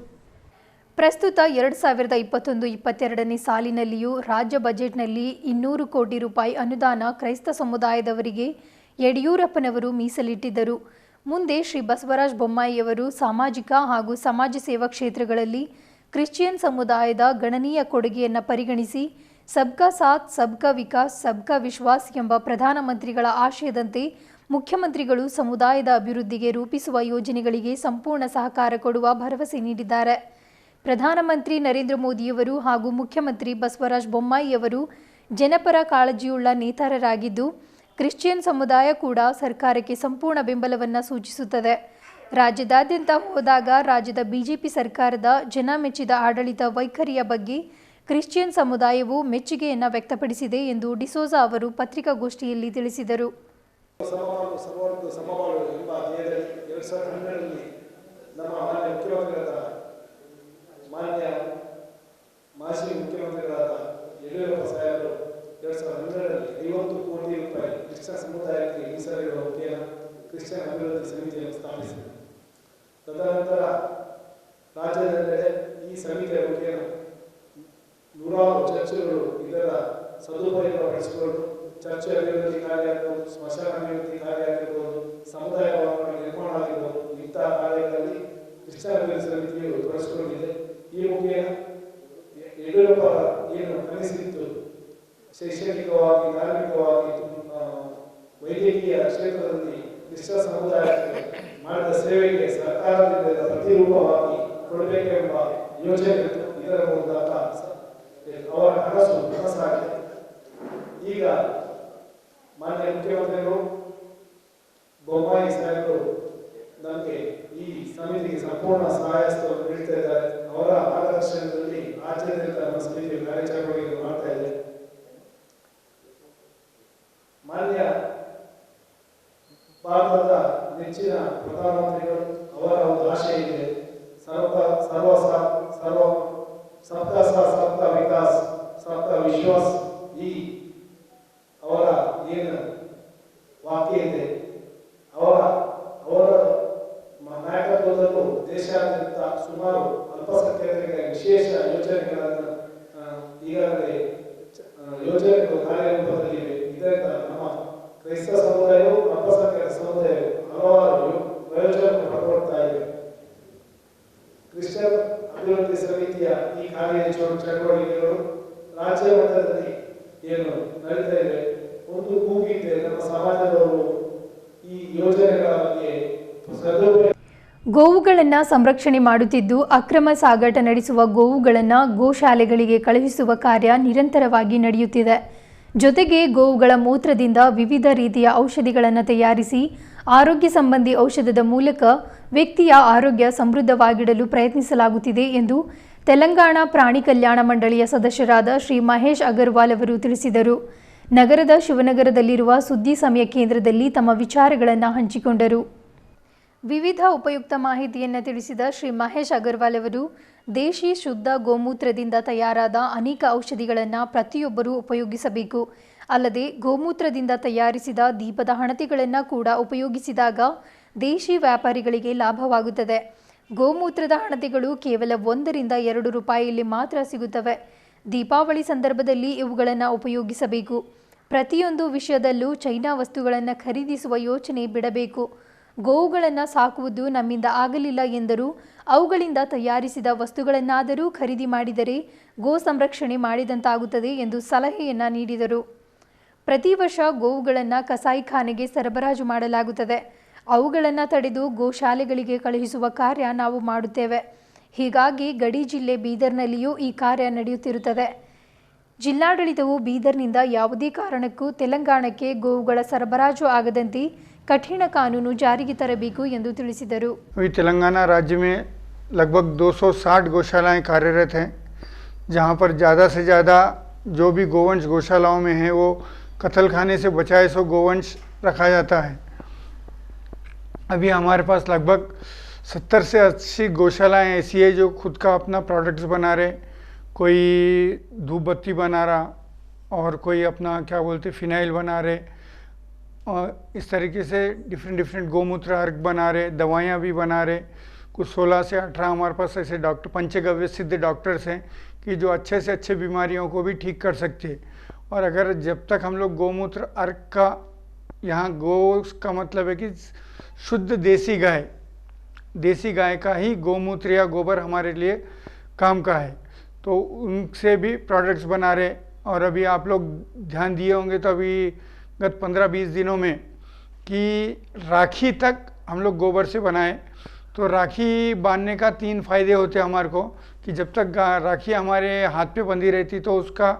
ಪ್ರಸ್ತುತ 2021-22ನೇ ಸಾಲಿನಲ್ಲಿಯೂ ರಾಜ್ಯ ಬಜೆಟ್ನಲ್ಲಿ 200 ಕೋಟಿ ರೂಪಾಯಿ ಅನುದಾನ ಕ್ರೈಸ್ತ ಸಮುದಾಯದವರಿಗೆ ಯಡಿಯೂರಪ್ಪನವರು ಮೀಸಲಿಟ್ಟಿದ್ದರು. ಮುಂದೆ ಶ್ರೀ ಬಸವರಾಜ ಬೊಮ್ಮಾಯಿಯವರು ಸಾಮಾಜಿಕ ಹಾಗೂ ಸಮಾಜ ಸೇವಾ ಕ್ಷೇತ್ರಗಳಲ್ಲಿ ಕ್ರಿಶ್ಚಿಯನ್ ಸಮುದಾಯದ ಗಣನೀಯ ಕೊಡುಗೆಯನ್ನು ಪರಿಗಣಿಸಿ ಸಬ್ಕಾ ಸಾಥ್ ಸಬ್ಕಾ ವಿಕಾಸ್ ಸಬ್ಕಾ ವಿಶ್ವಾಸ್ ಎಂಬ ಪ್ರಧಾನಮಂತ್ರಿಗಳ ಆಶಯದಂತೆ ಮುಖ್ಯಮಂತ್ರಿಗಳು ಸಮುದಾಯದ ಅಭಿವೃದ್ಧಿಗೆ ರೂಪಿಸುವ ಯೋಜನೆಗಳಿಗೆ ಸಂಪೂರ್ಣ ಸಹಕಾರ ಕೊಡುವ ಭರವಸೆ ನೀಡಿದ್ದಾರೆ. ಪ್ರಧಾನಮಂತ್ರಿ ನರೇಂದ್ರ ಮೋದಿಯವರು ಹಾಗೂ ಮುಖ್ಯಮಂತ್ರಿ ಬಸವರಾಜ ಬೊಮ್ಮಾಯಿಯವರು ಜನಪರ ಕಾಳಜಿಯುಳ್ಳ ನೇತಾರರಾಗಿದ್ದು ಕ್ರಿಶ್ಚಿಯನ್ ಸಮುದಾಯ ಕೂಡ ಸರ್ಕಾರಕ್ಕೆ ಸಂಪೂರ್ಣ ಬೆಂಬಲವನ್ನು ಸೂಚಿಸುತ್ತದೆ. ರಾಜ್ಯದಾದ್ಯಂತ ಹೋದಾಗ ರಾಜ್ಯದ ಬಿಜೆಪಿ ಸರ್ಕಾರದ ಜನ ಮೆಚ್ಚಿದ ಆಡಳಿತ ವೈಖರಿಯ ಬಗ್ಗೆ ಕ್ರಿಶ್ಚಿಯನ್ ಸಮುದಾಯವು ಮೆಚ್ಚುಗೆಯನ್ನು ವ್ಯಕ್ತಪಡಿಸಿದೆ ಎಂದು ಡಿಸೋಜಾ ಅವರು ಪತ್ರಿಕಾಗೋಷ್ಠಿಯಲ್ಲಿ ತಿಳಿಸಿದರು. ಮಾನ್ಯ ಮಾಜಿ ಮುಖ್ಯಮಂತ್ರಿಗಳಾದ ಯಡಿಯೂರಪ್ಪ ಸಾಹೇಬರು 2012ರಲ್ಲಿ 50 ಕೋಟಿ ರೂಪಾಯಿ ಕ್ರಿಶ್ಚಿಯನ್ ಸಮುದಾಯಕ್ಕೆ ಮೀಸಲಿಡುವ ಮುಖೇನ ಕ್ರಿಶ್ಚಿಯನ್ ಅಭಿವೃದ್ಧಿ ಸಮಿತಿಯನ್ನು ಸ್ಥಾಪಿಸಿದರು. ತದನಂತರ ರಾಜ್ಯದೆಲ್ಲೆಡೆ ಈ ಸಮಿತಿಯ ಮುಖೇನ ನೂರಾರು ಚರ್ಚ್ಗಳು ಇದರ ಸದುಪಯೋಗ ಪಡಿಸಿಕೊಂಡು ಚರ್ಚ್ ಅಭಿವೃದ್ಧಿ ಕಾರ್ಯ ಆಗಿರ್ಬೋದು, ಸ್ಮಶಾನ ಅಭಿವೃದ್ಧಿ ಕಾರ್ಯ ಆಗಿರ್ಬೋದು, ಸಮುದಾಯ ಭವನಗಳ ನಿರ್ಮಾಣ ಆಗಿರ್ಬೋದು, ಇಂತಹ ಕಾರ್ಯಗಳಲ್ಲಿ ಕ್ರಿಶ್ಚಿಯನ್ ಅಭಿವೃದ್ಧಿ ಸಮಿತಿಯು ತೊಡಗಿಸಿಕೊಂಡಿದೆ. ಈ ಮುಖೇನ ಯಡಿಯೂರಪ್ಪ ಏನು ಕನಸಿತ್ತು ಶೈಕ್ಷಣಿಕವಾಗಿ, ಧಾರ್ಮಿಕವಾಗಿ, ವೈದ್ಯಕೀಯ ಕ್ಷೇತ್ರದಲ್ಲಿ ಕ್ರಿಶ್ಚಿಯನ್ ಸಮುದಾಯಕ್ಕೆ ಮಾಡಿದ ಸೇವೆಗೆ ಸರ್ಕಾರದಿಂದ ಪ್ರತಿರೂಪವಾಗಿ ಕೊಡಬೇಕೆಂಬ ಯೋಜನೆ ಇತ್ತು. ಇದರ ಮೂಲಕ ಅವರ ಕನಸಾಗಿದೆ. ಈಗ ಮಾನ್ಯ ಮುಖ್ಯಮಂತ್ರಿಗಳು ಬೊಮ್ಮಾಯಿ ಸಾಹೇಬರು ನಮಗೆ ಈ ಸಮಿತಿಗೆ ಸಂಪೂರ್ಣ ಸಹಾಯವನ್ನು ನೀಡ್ತಾ ಇದ್ದಾರೆ. ಅವರ ಮಾರ್ಗದರ್ಶನದಲ್ಲಿ ರಾಜ್ಯಾದ್ಯಂತ ನಮ್ಮ ಸಮಿತಿಯು ಕಾರ್ಯಚಟುವಟಿಕೆಗಳನ್ನು ಮಾಡ್ತಾ ಇದೆ. ಮಾನ್ಯ ಭಾರತದ ನೆಚ್ಚಿನ ಪ್ರಧಾನಮಂತ್ರಿಗಳು ಅವರ ಒಂದು ಆಶಯ ಇದೆ, ಸಬ್ಕಾ ಸಾಥ್ ಸಬ್ಕಾ ವಿಕಾಸ್ ಸಬ್ಕಾ ವಿಶ್ವಾಸ್. ಈ ಅವರ ಏನು ವಾಕ್ಯ ಇದೆ, ಅವರ ನಾಯಕತ್ವದಲ್ಲೂ ದೇಶಾದ್ಯಂತ ಸುಮಾರು ಅಲ್ಪಸಂಖ್ಯಾತರಿಗೆ ವಿಶೇಷ ಯೋಜನೆಗಳನ್ನು ಈಗಾಗಲೇ ಯೋಜನೆಗಳು ಕಾರ್ಯರೂಪದಲ್ಲಿವೆ. ಇದರಿಂದ ನಮ್ಮ ಕ್ರೈಸ್ತ ಸಮುದಾಯವು ಅಲ್ಪಸಂಖ್ಯಾತ ಸಮುದಾಯವು ಹಲವಾರು ಪ್ರಯೋಜನವನ್ನು ಪಡೆದುಕೊಳ್ತಾ ಇವೆ. ಕ್ರಿಶ್ಚಿಯನ್ ಅಭಿವೃದ್ಧಿ ಸಮಿತಿಯ ಈ ಕಾರ್ಯ ಚಟುವಟಿಕೆಗಳು ರಾಜ್ಯ ಮಟ್ಟದಲ್ಲಿ ಏನು ನಡೀತಾ ಇವೆ. ಒಂದು ಕೂಗಿದೆ, ನಮ್ಮ ಸಮಾಜದವರು ಈ ಯೋಜನೆಗಳ ಬಗ್ಗೆ ಗೋವುಗಳನ್ನು ಸಂರಕ್ಷಣೆ ಮಾಡುತ್ತಿದ್ದು ಅಕ್ರಮ ಸಾಗಾಟ ನಡೆಸುವ ಗೋವುಗಳನ್ನು ಗೋಶಾಲೆಗಳಿಗೆ ಕಳುಹಿಸುವ ಕಾರ್ಯ ನಿರಂತರವಾಗಿ ನಡೆಯುತ್ತಿದೆ. ಜೊತೆಗೆ ಗೋವುಗಳ ಮೂತ್ರದಿಂದ ವಿವಿಧ ರೀತಿಯ ಔಷಧಿಗಳನ್ನು ತಯಾರಿಸಿ ಆರೋಗ್ಯ ಸಂಬಂಧಿ ಔಷಧದ ಮೂಲಕ ವ್ಯಕ್ತಿಯ ಆರೋಗ್ಯ ಸಮೃದ್ಧವಾಗಿಡಲು ಪ್ರಯತ್ನಿಸಲಾಗುತ್ತಿದೆ ಎಂದು ತೆಲಂಗಾಣ ಪ್ರಾಣಿ ಕಲ್ಯಾಣ ಮಂಡಳಿಯ ಸದಸ್ಯರಾದ ಶ್ರೀ ಮಹೇಶ್ ಅಗರ್ವಾಲ್ ಅವರು ತಿಳಿಸಿದರು. ನಗರದ ಶಿವನಗರದಲ್ಲಿರುವ ಸುದ್ದಿ ಸಮಯ ಕೇಂದ್ರದಲ್ಲಿ ತಮ್ಮ ವಿಚಾರಗಳನ್ನು ಹಂಚಿಕೊಂಡರು. ವಿವಿಧ ಉಪಯುಕ್ತ ಮಾಹಿತಿಯನ್ನು ತಿಳಿಸಿದ ಶ್ರೀ ಮಹೇಶ್ ಅಗರ್ವಾಲ್ ಅವರು ದೇಶಿ ಶುದ್ಧ ಗೋಮೂತ್ರದಿಂದ ತಯಾರಾದ ಅನೇಕ ಔಷಧಿಗಳನ್ನು ಪ್ರತಿಯೊಬ್ಬರೂ ಉಪಯೋಗಿಸಬೇಕು. ಅಲ್ಲದೆ ಗೋಮೂತ್ರದಿಂದ ತಯಾರಿಸಿದ ದೀಪದ ಹಣತೆಗಳನ್ನು ಕೂಡ ಉಪಯೋಗಿಸಿದಾಗ ದೇಶಿ ವ್ಯಾಪಾರಿಗಳಿಗೆ ಲಾಭವಾಗುತ್ತದೆ. ಗೋಮೂತ್ರದ ಹಣತೆಗಳು ಕೇವಲ 1 ರಿಂದ 2 ರೂಪಾಯಿಯಲ್ಲಿ ಮಾತ್ರ ಸಿಗುತ್ತವೆ. ದೀಪಾವಳಿ ಸಂದರ್ಭದಲ್ಲಿ ಇವುಗಳನ್ನು ಉಪಯೋಗಿಸಬೇಕು. ಪ್ರತಿಯೊಂದು ವಿಷಯದಲ್ಲೂ ಚೈನಾ ವಸ್ತುಗಳನ್ನು ಖರೀದಿಸುವ ಯೋಚನೆ ಬಿಡಬೇಕು. ಗೋವುಗಳನ್ನು ಸಾಕುವುದು ನಮ್ಮಿಂದ ಆಗಲಿಲ್ಲ ಎಂದರೂ ಅವುಗಳಿಂದ ತಯಾರಿಸಿದ ವಸ್ತುಗಳನ್ನಾದರೂ ಖರೀದಿ ಮಾಡಿದರೆ ಗೋ ಸಂರಕ್ಷಣೆ ಮಾಡಿದಂತಾಗುತ್ತದೆ ಎಂದು ಸಲಹೆಯನ್ನು ನೀಡಿದರು. ಪ್ರತಿ ವರ್ಷ ಗೋವುಗಳನ್ನು ಕಸಾಯಿಖಾನೆಗೆ ಸರಬರಾಜು ಮಾಡಲಾಗುತ್ತದೆ. ಅವುಗಳನ್ನು ತಡೆದು ಗೋಶಾಲೆಗಳಿಗೆ ಕಳುಹಿಸುವ ಕಾರ್ಯ ನಾವು ಮಾಡುತ್ತೇವೆ. ಹೀಗಾಗಿ ಗಡಿ ಜಿಲ್ಲೆ ಬೀದರ್ನಲ್ಲಿಯೂ ಈ ಕಾರ್ಯ ನಡೆಯುತ್ತಿರುತ್ತದೆ. ಜಿಲ್ಲಾಡಳಿತವು ಬೀದರ್ನಿಂದ ಯಾವುದೇ ಕಾರಣಕ್ಕೂ ತೆಲಂಗಾಣಕ್ಕೆ ಗೋವುಗಳ ಸರಬರಾಜು ಆಗದಂತೆ कठिन कानून जारी तरबेकु ಎಂದು ತಿಳಿಸಿದರು. अभी तेलंगाना राज्य में लगभग 260 गौशालाएं कार्यरत हैं, जहां पर ज़्यादा से ज़्यादा जो भी गोवंश गौशालाओं में है वो कत्लखाने से बचाए सो गोवंश रखा जाता है. अभी हमारे पास लगभग 70 से 80 गौशालाएं ऐसी है जो खुद का अपना प्रोडक्ट्स बना रहे. कोई धूप बत्ती बना रहा और कोई अपना क्या बोलते फिनाइल बना रहे और इस तरीके से डिफरेंट गोमूत्र अर्क बना रहे, दवाइयाँ भी बना रहे. कुछ 16 से 18 हमारे पास ऐसे डॉक्टर पंचगव्य सिद्ध डॉक्टर्स हैं कि जो अच्छे से अच्छे बीमारियों को भी ठीक कर सकते हैं. और अगर जब तक हम लोग गोमूत्र अर्क का, यहाँ गो का मतलब है कि शुद्ध देसी गाय का ही गोमूत्र या गोबर हमारे लिए काम का है, तो उनसे भी प्रोडक्ट्स बना रहे. और अभी आप लोग ध्यान दिए होंगे तो अभी गत 15-20 दिनों में कि राखी तक हम लोग गोबर से बनाए. तो राखी बांधने का 3 फायदे होते हमारे को कि जब तक राखी हमारे हाथ पे बंधी रहती तो उसका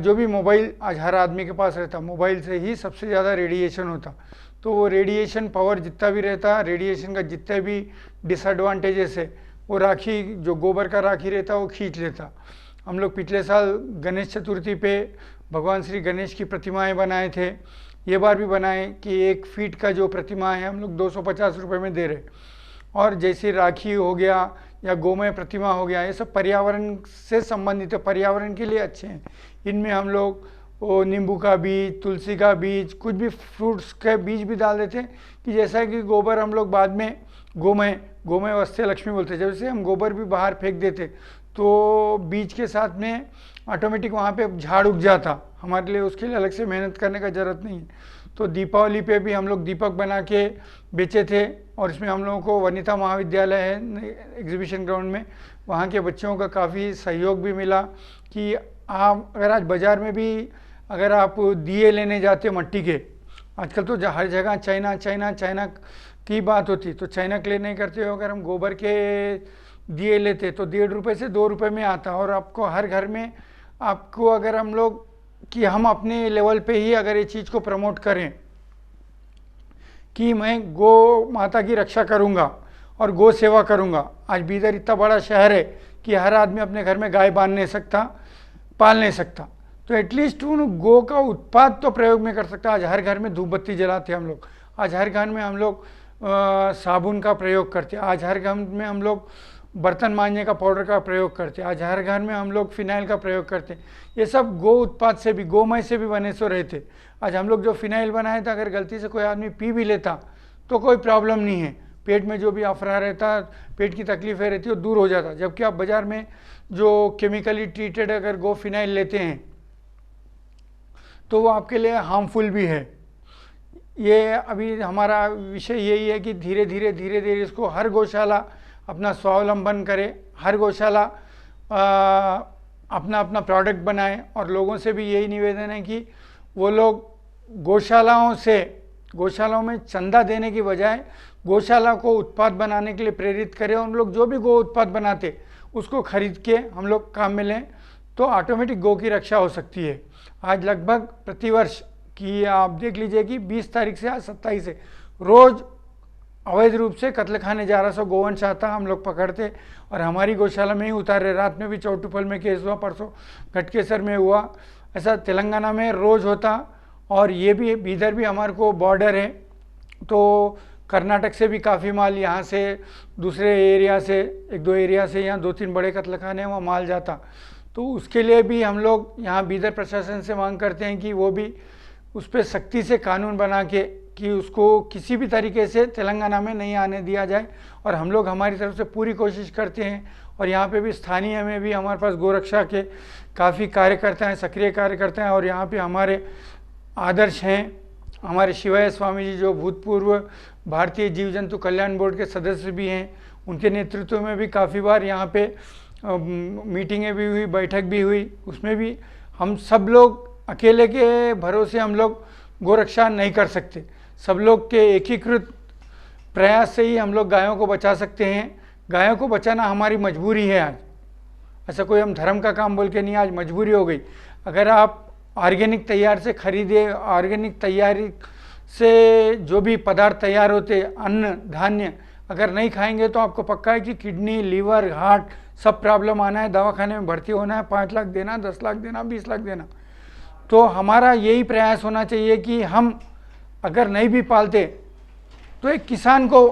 जो भी मोबाइल आज हर आदमी के पास रहता, मोबाइल से ही सबसे ज़्यादा रेडिएशन होता. तो वो रेडिएशन पावर जितना भी रहता, रेडिएशन का जितने भी डिसएडवांटेजेस है वो राखी जो गोबर का राखी रहता वो खींच लेता. हम लोग पिछले साल गणेश चतुर्थी पे भगवान श्री गणेश की प्रतिमाएं बनाए थे. ये बार भी बनाए कि 1 फीट का जो प्रतिमा है हम लोग 250 रुपये में दे रहे. और जैसे राखी हो गया या गोमय प्रतिमा हो गया, ये सब पर्यावरण से संबंधित है, पर्यावरण के लिए अच्छे हैं. इनमें हम लोग वो नींबू का बीज, तुलसी का बीज, कुछ भी फ्रूट्स के बीज भी डाल देते हैं कि जैसा कि गोबर हम लोग बाद में गोमय वस्ते लक्ष्मी बोलते हैं, जैसे हम गोबर भी बाहर फेंक देते तो बीज के साथ में ऑटोमेटिक वहाँ पे झाड़ उग जाता. हमारे लिए उसके लिए अलग से मेहनत करने का ज़रूरत नहीं है. तो दीपावली पे भी हम लोग दीपक बना के बेचे थे. और इसमें हम लोगों को वनिता महाविद्यालय है एग्जीबिशन ग्राउंड में, वहाँ के बच्चों का काफ़ी सहयोग भी मिला कि आप अगर आज बाज़ार में भी अगर आप दिए लेने जाते मट्टी के, आजकल तो हर जगह चाइना की बात होती, तो चाइना के लिए नहीं करते हो. अगर हम गोबर के दिए लेते तो 1.5 रुपये से 2 रुपये में आता. और आपको हर घर में आपको अगर हम लोग कि हम अपने लेवल पे ही अगर ये चीज़ को प्रमोट करें कि मैं गौ माता की रक्षा करूंगा और गौ सेवा करूंगा. आज बीदर इतना बड़ा शहर है कि हर आदमी अपने घर में गाय बांध नहीं सकता, पाल नहीं सकता, तो एटलीस्ट उन गौ का उत्पाद तो प्रयोग में कर सकता. आज हर घर में धूप बत्ती जलाते हम लोग, आज हर घर में हम लोग साबुन का प्रयोग करते, आज हर घर में हम लोग बर्तन मांजने का पाउडर का प्रयोग करते, आज हर घर में हम लोग फिनाइल का प्रयोग करते. ये सब गौ उत्पाद से भी, गोमय से भी बने सो रहते. आज हम लोग जो फिनाइल बनाए थे अगर गलती से कोई आदमी पी भी लेता तो कोई प्रॉब्लम नहीं है. पेट में जो भी अफरा रहता, पेट की तकलीफें रहती वो दूर हो जाता. जबकि आप बाज़ार में जो केमिकली ट्रीटेड अगर गो फिनाइल लेते हैं तो वो आपके लिए हार्मफुल भी है. ये अभी हमारा विषय यही है कि धीरे धीरे इसको हर गौशाला अपना स्वावलंबन करे, हर गौशाला अपना प्रोडक्ट बनाए. और लोगों से भी यही निवेदन है कि वो लोग गौशालाओं में चंदा देने की बजाय गौशाला को उत्पाद बनाने के लिए प्रेरित करें. उन लोग जो भी गो उत्पाद बनाते उसको खरीद के हम लोग काम में लें तो ऑटोमेटिक गौ की रक्षा हो सकती है. आज लगभग प्रतिवर्ष कि आप देख लीजिए कि 20 तारीख से आज 27 है, रोज़ अवैध रूप से कत्ल खाने जा रहा, 100 गोवंश आता, हम लोग पकड़ते और हमारी गौशाला में ही उतारे। रात में भी चौटुपल में केस हुआ, परसों घटकेसर में हुआ, ऐसा तेलंगाना में रोज़ होता। और ये भी बीदर भी हमारे को बॉर्डर है, तो कर्नाटक से भी काफ़ी माल, यहाँ से दूसरे एरिया से 1-2 एरिया से, यहाँ 2-3 बड़े कत्ल खाने वहाँ माल जाता। तो उसके लिए भी हम लोग यहाँ बीदर प्रशासन से मांग करते हैं कि वो भी उस पर सख्ती से कानून बना के कि उसको किसी भी तरीके से तेलंगाना में नहीं आने दिया जाए। और हम लोग हमारी तरफ से पूरी कोशिश करते हैं। और यहाँ पे भी स्थानीय में भी हमारे पास गोरक्षा के काफ़ी कार्यकर्ता हैं, सक्रिय कार्यकर्ता हैं। और यहाँ पे हमारे आदर्श हैं हमारे शिवय स्वामी जी, जो भूतपूर्व भारतीय जीव जंतु कल्याण बोर्ड के सदस्य भी हैं। उनके नेतृत्व में भी काफ़ी बार यहाँ पे मीटिंगें भी हुई, बैठक भी हुई। उसमें भी हम सब लोग अकेले के भरोसे हम लोग गोरक्षा नहीं कर सकते। सब लोग के एकीकृत प्रयास से ही हम लोग गायों को बचा सकते हैं। गायों को बचाना हमारी मजबूरी है आज, ऐसा कोई हम धर्म का काम बोल के नहीं, आज मजबूरी हो गई। अगर आप ऑर्गेनिक तैयार से खरीदे, ऑर्गेनिक तैयारी से जो भी पदार्थ तैयार होते, अन्न धान्य अगर नहीं खाएंगे तो आपको पक्का है कि किडनी, लीवर, हार्ट सब प्रॉब्लम आना है, दवाखाने में भर्ती होना है, 5 लाख देना, 10 लाख देना, 20 लाख देना। तो हमारा यही प्रयास होना चाहिए कि हम अगर नहीं भी पालते तो एक किसान को,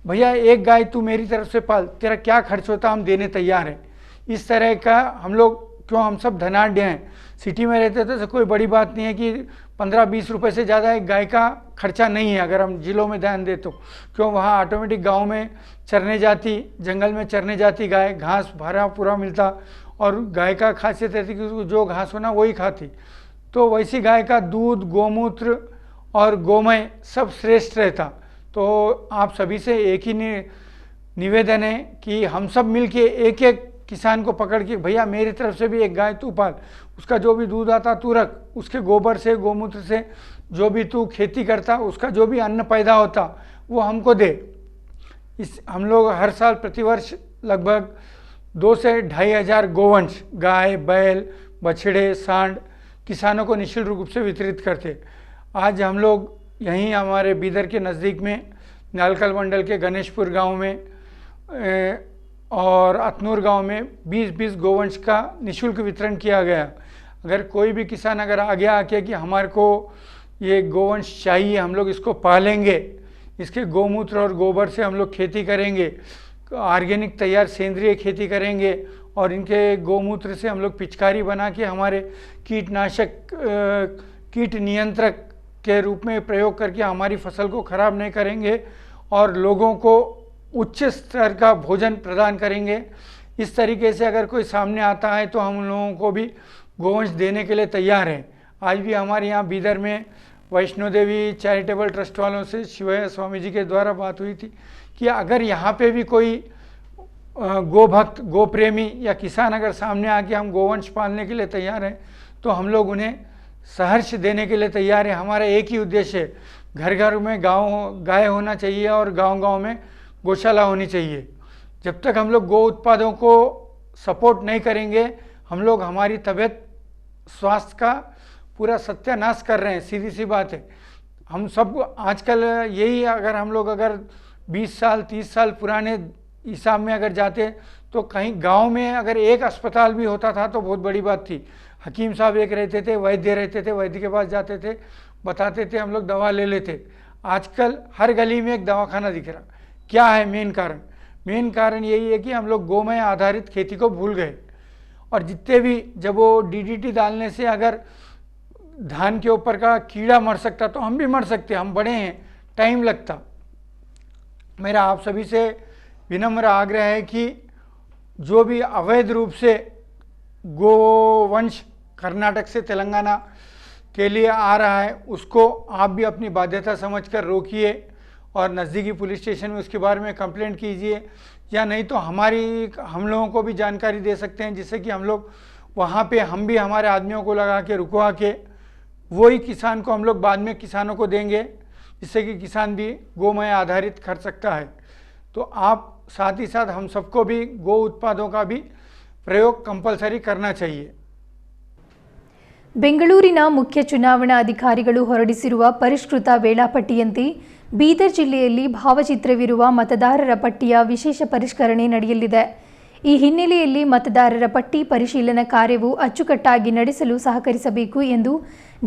भैया एक गाय तू मेरी तरफ से पाल, तेरा क्या खर्च होता हम देने तैयार हैं। इस तरह का हम लोग, क्यों हम सब धनाढ़ हैं, सिटी में रहते थे तो कोई बड़ी बात नहीं है कि 15-20 रुपए से ज़्यादा एक गाय का खर्चा नहीं है अगर हम जिलों में ध्यान दें तो। क्यों वहाँ ऑटोमेटिक गांव में चरने जाती, जंगल में चरने जाती गाय, घास भरा पूरा मिलता। और गाय का खासियत रहती कि उसको जो घास होना वही खाती। तो वैसी गाय का दूध, गोमूत्र और गोमय सब श्रेष्ठ रहता। तो आप सभी से एक ही निवेदन है कि हम सब मिलके एक एक किसान को पकड़ के, भैया मेरी तरफ से भी एक गाय तू पाल, उसका जो भी दूध आता तू रख, उसके गोबर से, गोमूत्र से जो भी तू खेती करता, उसका जो भी अन्न पैदा होता वो हमको दे। इस हम लोग हर साल प्रतिवर्ष लगभग 2 से 2,500 गोवंश, गाय, बैल, बछड़े, सांड किसानों को निःशुल्क रूप से वितरित करते। आज हम लोग यहीं हमारे बीदर के नज़दीक में नालकल मंडल के गणेशपुर गांव में और अतनूर गांव में 20-20 गोवंश का निःशुल्क वितरण किया गया। अगर कोई भी किसान अगर आगे आके कि हमारे को ये गोवंश चाहिए, हम लोग इसको पालेंगे, इसके गोमूत्र और गोबर से हम लोग खेती करेंगे, ऑर्गेनिक तैयार सेंद्रिय खेती करेंगे और इनके गोमूत्र से हम लोग पिचकारी बना के हमारे कीटनाशक, कीट नियंत्रक के रूप में प्रयोग करके हमारी फसल को खराब नहीं करेंगे और लोगों को उच्च स्तर का भोजन प्रदान करेंगे। इस तरीके से अगर कोई सामने आता है तो हम लोगों को भी गोवंश देने के लिए तैयार हैं। आज भी हमारे यहाँ बीदर में वैष्णो देवी चैरिटेबल ट्रस्ट वालों से शिवय स्वामी जी के द्वारा बात हुई थी कि अगर यहाँ पे भी कोई गोभक्त, गोप्रेमी या किसान अगर सामने आके हम गोवंश पालने के लिए तैयार हैं तो हम लोग उन्हें सहर्ष देने के लिए तैयार हैं। हमारा एक ही उद्देश्य है, घर घर में गाय होना चाहिए और गांव-गांव में गौशाला होनी चाहिए। जब तक हम लोग गौ उत्पादों को सपोर्ट नहीं करेंगे, हम लोग हमारी तबीयत, स्वास्थ्य का पूरा सत्यानाश कर रहे हैं। सीधी सी बात है। हम सब आजकल यही, अगर हम लोग अगर 20 साल 30 साल पुराने हिसाब में अगर जाते तो कहीं गांव में अगर एक अस्पताल भी होता था तो बहुत बड़ी बात थी। हकीम साहब एक रहते थे, वैद्य रहते थे, वैद्य के पास जाते थे, बताते थे, हम लोग दवा ले लेते। आजकल हर गली में एक दवाखाना दिख रहा। क्या है मेन कारण? मेन कारण यही है कि हम लोग गोमय आधारित खेती को भूल गए। और जितने भी, जब वो DDT डालने से अगर धान के ऊपर का कीड़ा मर सकता तो हम भी मर सकते, हम बड़े हैं, टाइम लगता। मेरा आप सभी से विनम्र आग्रह है कि जो भी अवैध रूप से गोवंश कर्नाटक से तेलंगाना के लिए आ रहा है उसको आप भी अपनी बाध्यता समझकर रोकिए और नज़दीकी पुलिस स्टेशन में उसके बारे में कंप्लेंट कीजिए, या नहीं तो हम लोगों को भी जानकारी दे सकते हैं जिससे कि हम लोग वहाँ पे हम भी हमारे आदमियों को लगा के रुकवा के वही किसान को हम लोग बाद में किसानों को देंगे, जिससे कि किसान भी गोमय आधारित कर सकता है। तो आप साथ ही साथ हम सबको भी गो उत्पादों का भी प्रयोग कंपल्सरी करना चाहिए। ಬೆಂಗಳೂರಿನ ಮುಖ್ಯ ಚುನಾವಣಾ ಅಧಿಕಾರಿಗಳು ಹೊರಡಿಸಿರುವ ಪರಿಷ್ಕೃತ ವೇಳಾಪಟ್ಟಿಯಂತೆ ಬೀದರ್ ಜಿಲ್ಲೆಯಲ್ಲಿ ಭಾವಚಿತ್ರವಿರುವ ಮತದಾರರ ಪಟ್ಟಿಯ ವಿಶೇಷ ಪರಿಷ್ಕರಣೆ ನಡೆಯಲಿದೆ. ಈ ಹಿನ್ನೆಲೆಯಲ್ಲಿ ಮತದಾರರ ಪಟ್ಟಿ ಪರಿಶೀಲನಾ ಕಾರ್ಯವು ಅಚ್ಚುಕಟ್ಟಾಗಿ ನಡೆಸಲು ಸಹಕರಿಸಬೇಕು ಎಂದು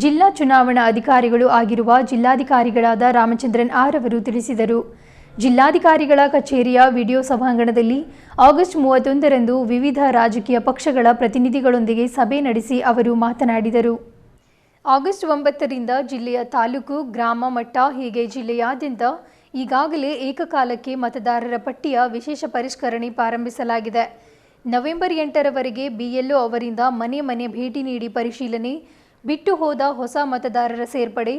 ಜಿಲ್ಲಾ ಚುನಾವಣಾ ಅಧಿಕಾರಿಗಳು ಆಗಿರುವ ಜಿಲ್ಲಾಧಿಕಾರಿಗಳಾದ ರಾಮಚಂದ್ರನ್ ಆರ್ ಅವರು ತಿಳಿಸಿದರು. ಜಿಲ್ಲಾಧಿಕಾರಿಗಳ ಕಚೇರಿಯ ವಿಡಿಯೋ ಸಭಾಂಗಣದಲ್ಲಿ ಆಗಸ್ಟ್ 31ರಂದು ವಿವಿಧ ರಾಜಕೀಯ ಪಕ್ಷಗಳ ಪ್ರತಿನಿಧಿಗಳೊಂದಿಗೆ ಸಭೆ ನಡೆಸಿ ಅವರು ಮಾತನಾಡಿದರು. ಆಗಸ್ಟ್ 9ರಿಂದ ಜಿಲ್ಲೆಯ ತಾಲೂಕು, ಗ್ರಾಮ ಮಟ್ಟ ಹೀಗೆ ಜಿಲ್ಲೆಯಾದ್ಯಂತ ಈಗಾಗಲೇ ಏಕಕಾಲಕ್ಕೆ ಮತದಾರರ ಪಟ್ಟಿಯ ವಿಶೇಷ ಪರಿಷ್ಕರಣೆ ಪ್ರಾರಂಭಿಸಲಾಗಿದೆ. ನವೆಂಬರ್ 8ರವರೆಗೆ BLO ಅವರಿಂದ ಮನೆ ಮನೆ ಭೇಟಿ ನೀಡಿ ಪರಿಶೀಲನೆ, ಬಿಟ್ಟು ಹೋದ ಹೊಸ ಮತದಾರರ ಸೇರ್ಪಡೆ,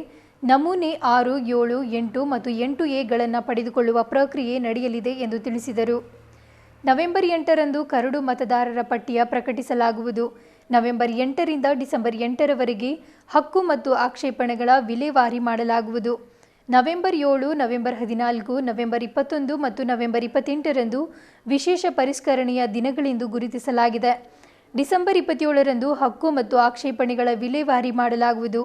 ನಮೂನೆ 6, 7, 8 ಮತ್ತು 8A ಪಡೆದುಕೊಳ್ಳುವ ಪ್ರಕ್ರಿಯೆ ನಡೆಯಲಿದೆ ಎಂದು ತಿಳಿಸಿದರು. ನವೆಂಬರ್ 8ರಂದು ಕರಡು ಮತದಾರರ ಪಟ್ಟಿಯ ಪ್ರಕಟಿಸಲಾಗುವುದು. ನವೆಂಬರ್ 8ರಿಂದ ಡಿಸೆಂಬರ್ 8ರವರೆಗೆ ಹಕ್ಕು ಮತ್ತು ಆಕ್ಷೇಪಣೆಗಳ ವಿಲೇವಾರಿ ಮಾಡಲಾಗುವುದು. ನವೆಂಬರ್ 7, ನವೆಂಬರ್ 14, ನವೆಂಬರ್ 21 ಮತ್ತು ನವೆಂಬರ್ 28ರಂದು ವಿಶೇಷ ಪರಿಷ್ಕರಣೆಯ ದಿನಗಳೆಂದು ಗುರುತಿಸಲಾಗಿದೆ. ಡಿಸೆಂಬರ್ 27ರಂದು ಹಕ್ಕು ಮತ್ತು ಆಕ್ಷೇಪಣೆಗಳ ವಿಲೇವಾರಿ ಮಾಡಲಾಗುವುದು.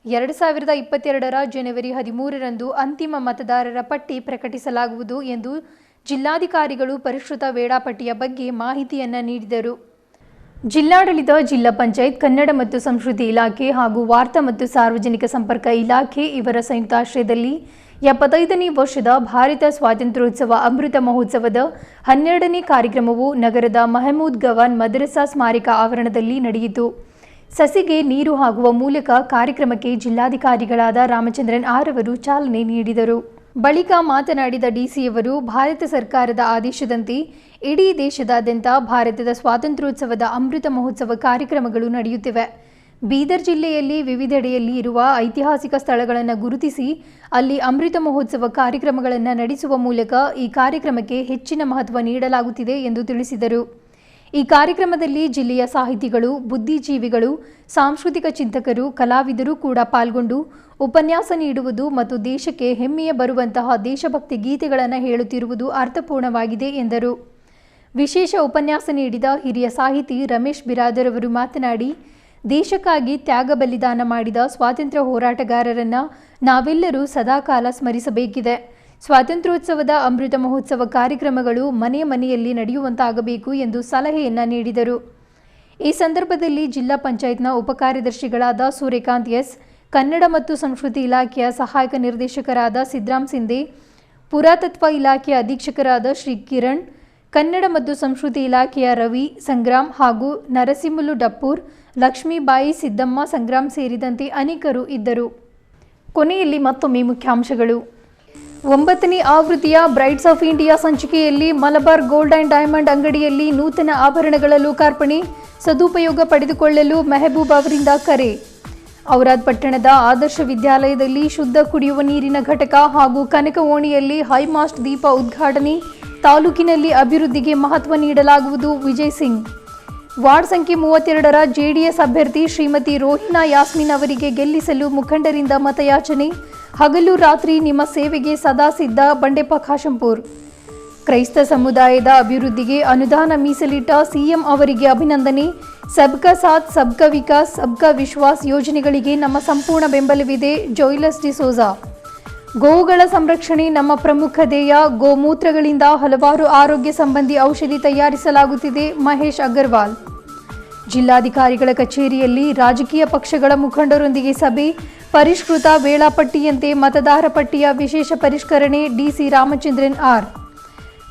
2022ರ ಜನವರಿ 13ರಂದು ಅಂತಿಮ ಮತದಾರರ ಪಟ್ಟಿ ಪ್ರಕಟಿಸಲಾಗುವುದು ಎಂದು ಜಿಲ್ಲಾಧಿಕಾರಿಗಳು ಪರಿಷ್ಕೃತ ವೇಳಾಪಟ್ಟಿಯ ಬಗ್ಗೆ ಮಾಹಿತಿಯನ್ನು ನೀಡಿದರು. ಜಿಲ್ಲಾಡಳಿತ, ಜಿಲ್ಲಾ ಪಂಚಾಯತ್, ಕನ್ನಡ ಮತ್ತು ಸಂಸ್ಕೃತಿ ಇಲಾಖೆ ಹಾಗೂ ವಾರ್ತಾ ಮತ್ತು ಸಾರ್ವಜನಿಕ ಸಂಪರ್ಕ ಇಲಾಖೆ ಇವರ ಸಂಯುಕ್ತಾಶ್ರಯದಲ್ಲಿ 75ನೇ ವರ್ಷದ ಭಾರತ ಸ್ವಾತಂತ್ರ್ಯೋತ್ಸವ ಅಮೃತ ಮಹೋತ್ಸವದ 12ನೇ ಕಾರ್ಯಕ್ರಮವು ನಗರದ ಮಹಮೂದ್ ಗವಾನ್ ಮದರಸಾ ಸ್ಮಾರಕ ಆವರಣದಲ್ಲಿ ನಡೆಯಿತು. ಸಸಿಗೆ ನೀರು ಹಾಕುವ ಮೂಲಕ ಕಾರ್ಯಕ್ರಮಕ್ಕೆ ಜಿಲ್ಲಾಧಿಕಾರಿಗಳಾದ ರಾಮಚಂದ್ರನ್ ಆರ್ ಅವರು ಚಾಲನೆ ನೀಡಿದರು. ಬಳಿಕ ಮಾತನಾಡಿದ ಡಿಸಿಯವರು, ಭಾರತ ಸರ್ಕಾರದ ಆದೇಶದಂತೆ ಇಡೀ ದೇಶದಾದ್ಯಂತ ಭಾರತದ ಸ್ವಾತಂತ್ರ್ಯೋತ್ಸವದ ಅಮೃತ ಮಹೋತ್ಸವ ಕಾರ್ಯಕ್ರಮಗಳು ನಡೆಯುತ್ತಿವೆ. ಬೀದರ್ ಜಿಲ್ಲೆಯಲ್ಲಿ ವಿವಿಧೆಡೆಯಲ್ಲಿ ಇರುವ ಐತಿಹಾಸಿಕ ಸ್ಥಳಗಳನ್ನು ಗುರುತಿಸಿ ಅಲ್ಲಿ ಅಮೃತ ಮಹೋತ್ಸವ ಕಾರ್ಯಕ್ರಮಗಳನ್ನು ನಡೆಸುವ ಮೂಲಕ ಈ ಕಾರ್ಯಕ್ರಮಕ್ಕೆ ಹೆಚ್ಚಿನ ಮಹತ್ವ ನೀಡಲಾಗುತ್ತಿದೆ ಎಂದು ತಿಳಿಸಿದರು. ಈ ಕಾರ್ಯಕ್ರಮದಲ್ಲಿ ಜಿಲ್ಲೆಯ ಸಾಹಿತಿಗಳು, ಬುದ್ಧಿಜೀವಿಗಳು, ಸಾಂಸ್ಕೃತಿಕ ಚಿಂತಕರು, ಕಲಾವಿದರು ಕೂಡ ಪಾಲ್ಗೊಂಡು ಉಪನ್ಯಾಸ ನೀಡುವುದು ಮತ್ತು ದೇಶಕ್ಕೆ ಹೆಮ್ಮೆಯ ಬರುವಂತಹ ದೇಶಭಕ್ತಿ ಗೀತೆಗಳನ್ನು ಹೇಳುತ್ತಿರುವುದು ಅರ್ಥಪೂರ್ಣವಾಗಿದೆ ಎಂದರು. ವಿಶೇಷ ಉಪನ್ಯಾಸ ನೀಡಿದ ಹಿರಿಯ ಸಾಹಿತಿ ರಮೇಶ್ ಬಿರಾದರ್ ಅವರು ಮಾತನಾಡಿ, ದೇಶಕ್ಕಾಗಿ ತ್ಯಾಗ ಬಲಿದಾನ ಮಾಡಿದ ಸ್ವಾತಂತ್ರ್ಯ ಹೋರಾಟಗಾರರನ್ನು ನಾವೆಲ್ಲರೂ ಸದಾಕಾಲ ಸ್ಮರಿಸಬೇಕಿದೆ. ಸ್ವಾತಂತ್ರ್ಯೋತ್ಸವದ ಅಮೃತ ಮಹೋತ್ಸವ ಕಾರ್ಯಕ್ರಮಗಳು ಮನೆ ಮನೆಯಲ್ಲಿ ನಡೆಯುವಂತಾಗಬೇಕು ಎಂದು ಸಲಹೆಯನ್ನು ನೀಡಿದರು. ಈ ಸಂದರ್ಭದಲ್ಲಿ ಜಿಲ್ಲಾ ಪಂಚಾಯತ್ನ ಉಪಕಾರ್ಯದರ್ಶಿಗಳಾದ ಸೂರ್ಯಕಾಂತ್ ಎಸ್, ಕನ್ನಡ ಮತ್ತು ಸಂಸ್ಕೃತಿ ಇಲಾಖೆಯ ಸಹಾಯಕ ನಿರ್ದೇಶಕರಾದ ಸಿದ್ರಾಮ್ ಸಿಂಧೆ, ಪುರಾತತ್ವ ಇಲಾಖೆಯ ಅಧೀಕ್ಷಕರಾದ ಶ್ರೀ ಕಿರಣ್, ಕನ್ನಡ ಮತ್ತು ಸಂಸ್ಕೃತಿ ಇಲಾಖೆಯ ರವಿ, ಸಂಗ್ರಾಮ್ ಹಾಗೂ ನರಸಿಂಹಲು ಡಪ್ಪೂರ್, ಲಕ್ಷ್ಮೀಬಾಯಿ, ಸಿದ್ದಮ್ಮ, ಸಂಗ್ರಾಮ್ ಸೇರಿದಂತೆ ಅನೇಕರು ಇದ್ದರು. ಕೊನೆಯಲ್ಲಿ ಮತ್ತೊಮ್ಮೆ ಮುಖ್ಯಾಂಶಗಳು. 9ನೇ ಆವೃತ್ತಿಯ ಬ್ರೈಡ್ಸ್ ಆಫ್ ಇಂಡಿಯಾ ಸಂಚಿಕೆಯಲ್ಲಿ ಮಲಬಾರ್ ಗೋಲ್ಡ್ ಆ್ಯಂಡ್ ಡೈಮಂಡ್ ಅಂಗಡಿಯಲ್ಲಿ ನೂತನ ಆಭರಣಗಳ ಲೋಕಾರ್ಪಣೆ, ಸದುಪಯೋಗ ಪಡೆದುಕೊಳ್ಳಲು ಮೆಹಬೂಬ್ ಅವರಿಂದ ಕರೆ. ಔರಾದ್ ಪಟ್ಟಣದ ಆದರ್ಶ ವಿದ್ಯಾಲಯದಲ್ಲಿ ಶುದ್ಧ ಕುಡಿಯುವ ನೀರಿನ ಘಟಕ ಹಾಗೂ ಕನಕ ಓಣಿಯಲ್ಲಿ ಹೈಮಾಸ್ಟ್ ದೀಪ ಉದ್ಘಾಟನೆ, ತಾಲೂಕಿನಲ್ಲಿ ಅಭಿವೃದ್ಧಿಗೆ ಮಹತ್ವ ನೀಡಲಾಗುವುದು. ವಿಜಯ್ ಸಿಂಗ್. ವಾರ್ಡ್ ಸಂಖ್ಯೆ 32ರ JDS ಅಭ್ಯರ್ಥಿ ಶ್ರೀಮತಿ ರೋಹಿನಾ ಯಾಸ್ಮಿನ್ ಅವರಿಗೆ ಗೆಲ್ಲಿಸಲು ಮುಖಂಡರಿಂದ ಮತಯಾಚನೆ, ಹಗಲು ರಾತ್ರಿ ನಿಮ್ಮ ಸೇವೆಗೆ ಸದಾ ಸಿದ್ಧ. ಬಂಡೆಪ್ಪ ಖಾಶಂಪುರ್. ಕ್ರೈಸ್ತ ಸಮುದಾಯದ ಅಭಿವೃದ್ಧಿಗೆ ಅನುದಾನ ಮೀಸಲಿಟ್ಟ ಸಿಎಂ ಅವರಿಗೆ ಅಭಿನಂದನೆ. ಸಬ್ಕಾ ಸಾಥ್ ಸಬ್ಕಾ ವಿಕಾಸ್ ಸಬ್ಕಾ ವಿಶ್ವಾಸ್ ಯೋಜನೆಗಳಿಗೆ ನಮ್ಮ ಸಂಪೂರ್ಣ ಬೆಂಬಲವಿದೆ. ಜೋಯ್ಲಸ್ ಡಿಸೋಜಾ. ಗೋವುಗಳ ಸಂರಕ್ಷಣೆ ನಮ್ಮ ಪ್ರಮುಖ ಧ್ಯೇಯ. ಗೋಮೂತ್ರಗಳಿಂದ ಹಲವಾರು ಆರೋಗ್ಯ ಸಂಬಂಧಿ ಔಷಧಿ ತಯಾರಿಸಲಾಗುತ್ತಿದೆ. ಮಹೇಶ್ ಅಗರ್ವಾಲ್. ಜಿಲ್ಲಾಧಿಕಾರಿಗಳ ಕಚೇರಿಯಲ್ಲಿ ರಾಜಕೀಯ ಪಕ್ಷಗಳ ಮುಖಂಡರೊಂದಿಗೆ ಸಭೆ, ಪರಿಷ್ಕೃತ ವೇಳಾಪಟ್ಟಿಯಂತೆ ಮತದಾರ ಪಟ್ಟಿಯ ವಿಶೇಷ ಪರಿಷ್ಕರಣೆ. DC Ramachandran R.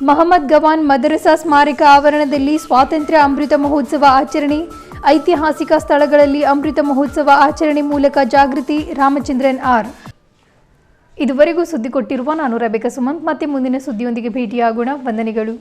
ಮಹಮ್ಮದ್ ಗವಾನ್ ಮದರಸಾ ಸ್ಮಾರಕ ಆವರಣದಲ್ಲಿ ಸ್ವಾತಂತ್ರ್ಯ ಅಮೃತ ಮಹೋತ್ಸವ ಆಚರಣೆ, ಐತಿಹಾಸಿಕ ಸ್ಥಳಗಳಲ್ಲಿ ಅಮೃತ ಮಹೋತ್ಸವ ಆಚರಣೆ ಮೂಲಕ ಜಾಗೃತಿ. ರಾಮಚಂದ್ರನ್ ಆರ್. ಇದುವರೆಗೂ ಸುದ್ದಿ ಕೊಟ್ಟಿರುವ ನಾನು ರೆಬೆಕಾ ಸುಮಂತ್. ಮತ್ತೆ ಮುಂದಿನ ಸುದ್ದಿಯೊಂದಿಗೆ ಭೇಟಿಯಾಗೋಣ. ವಂದನೆಗಳು.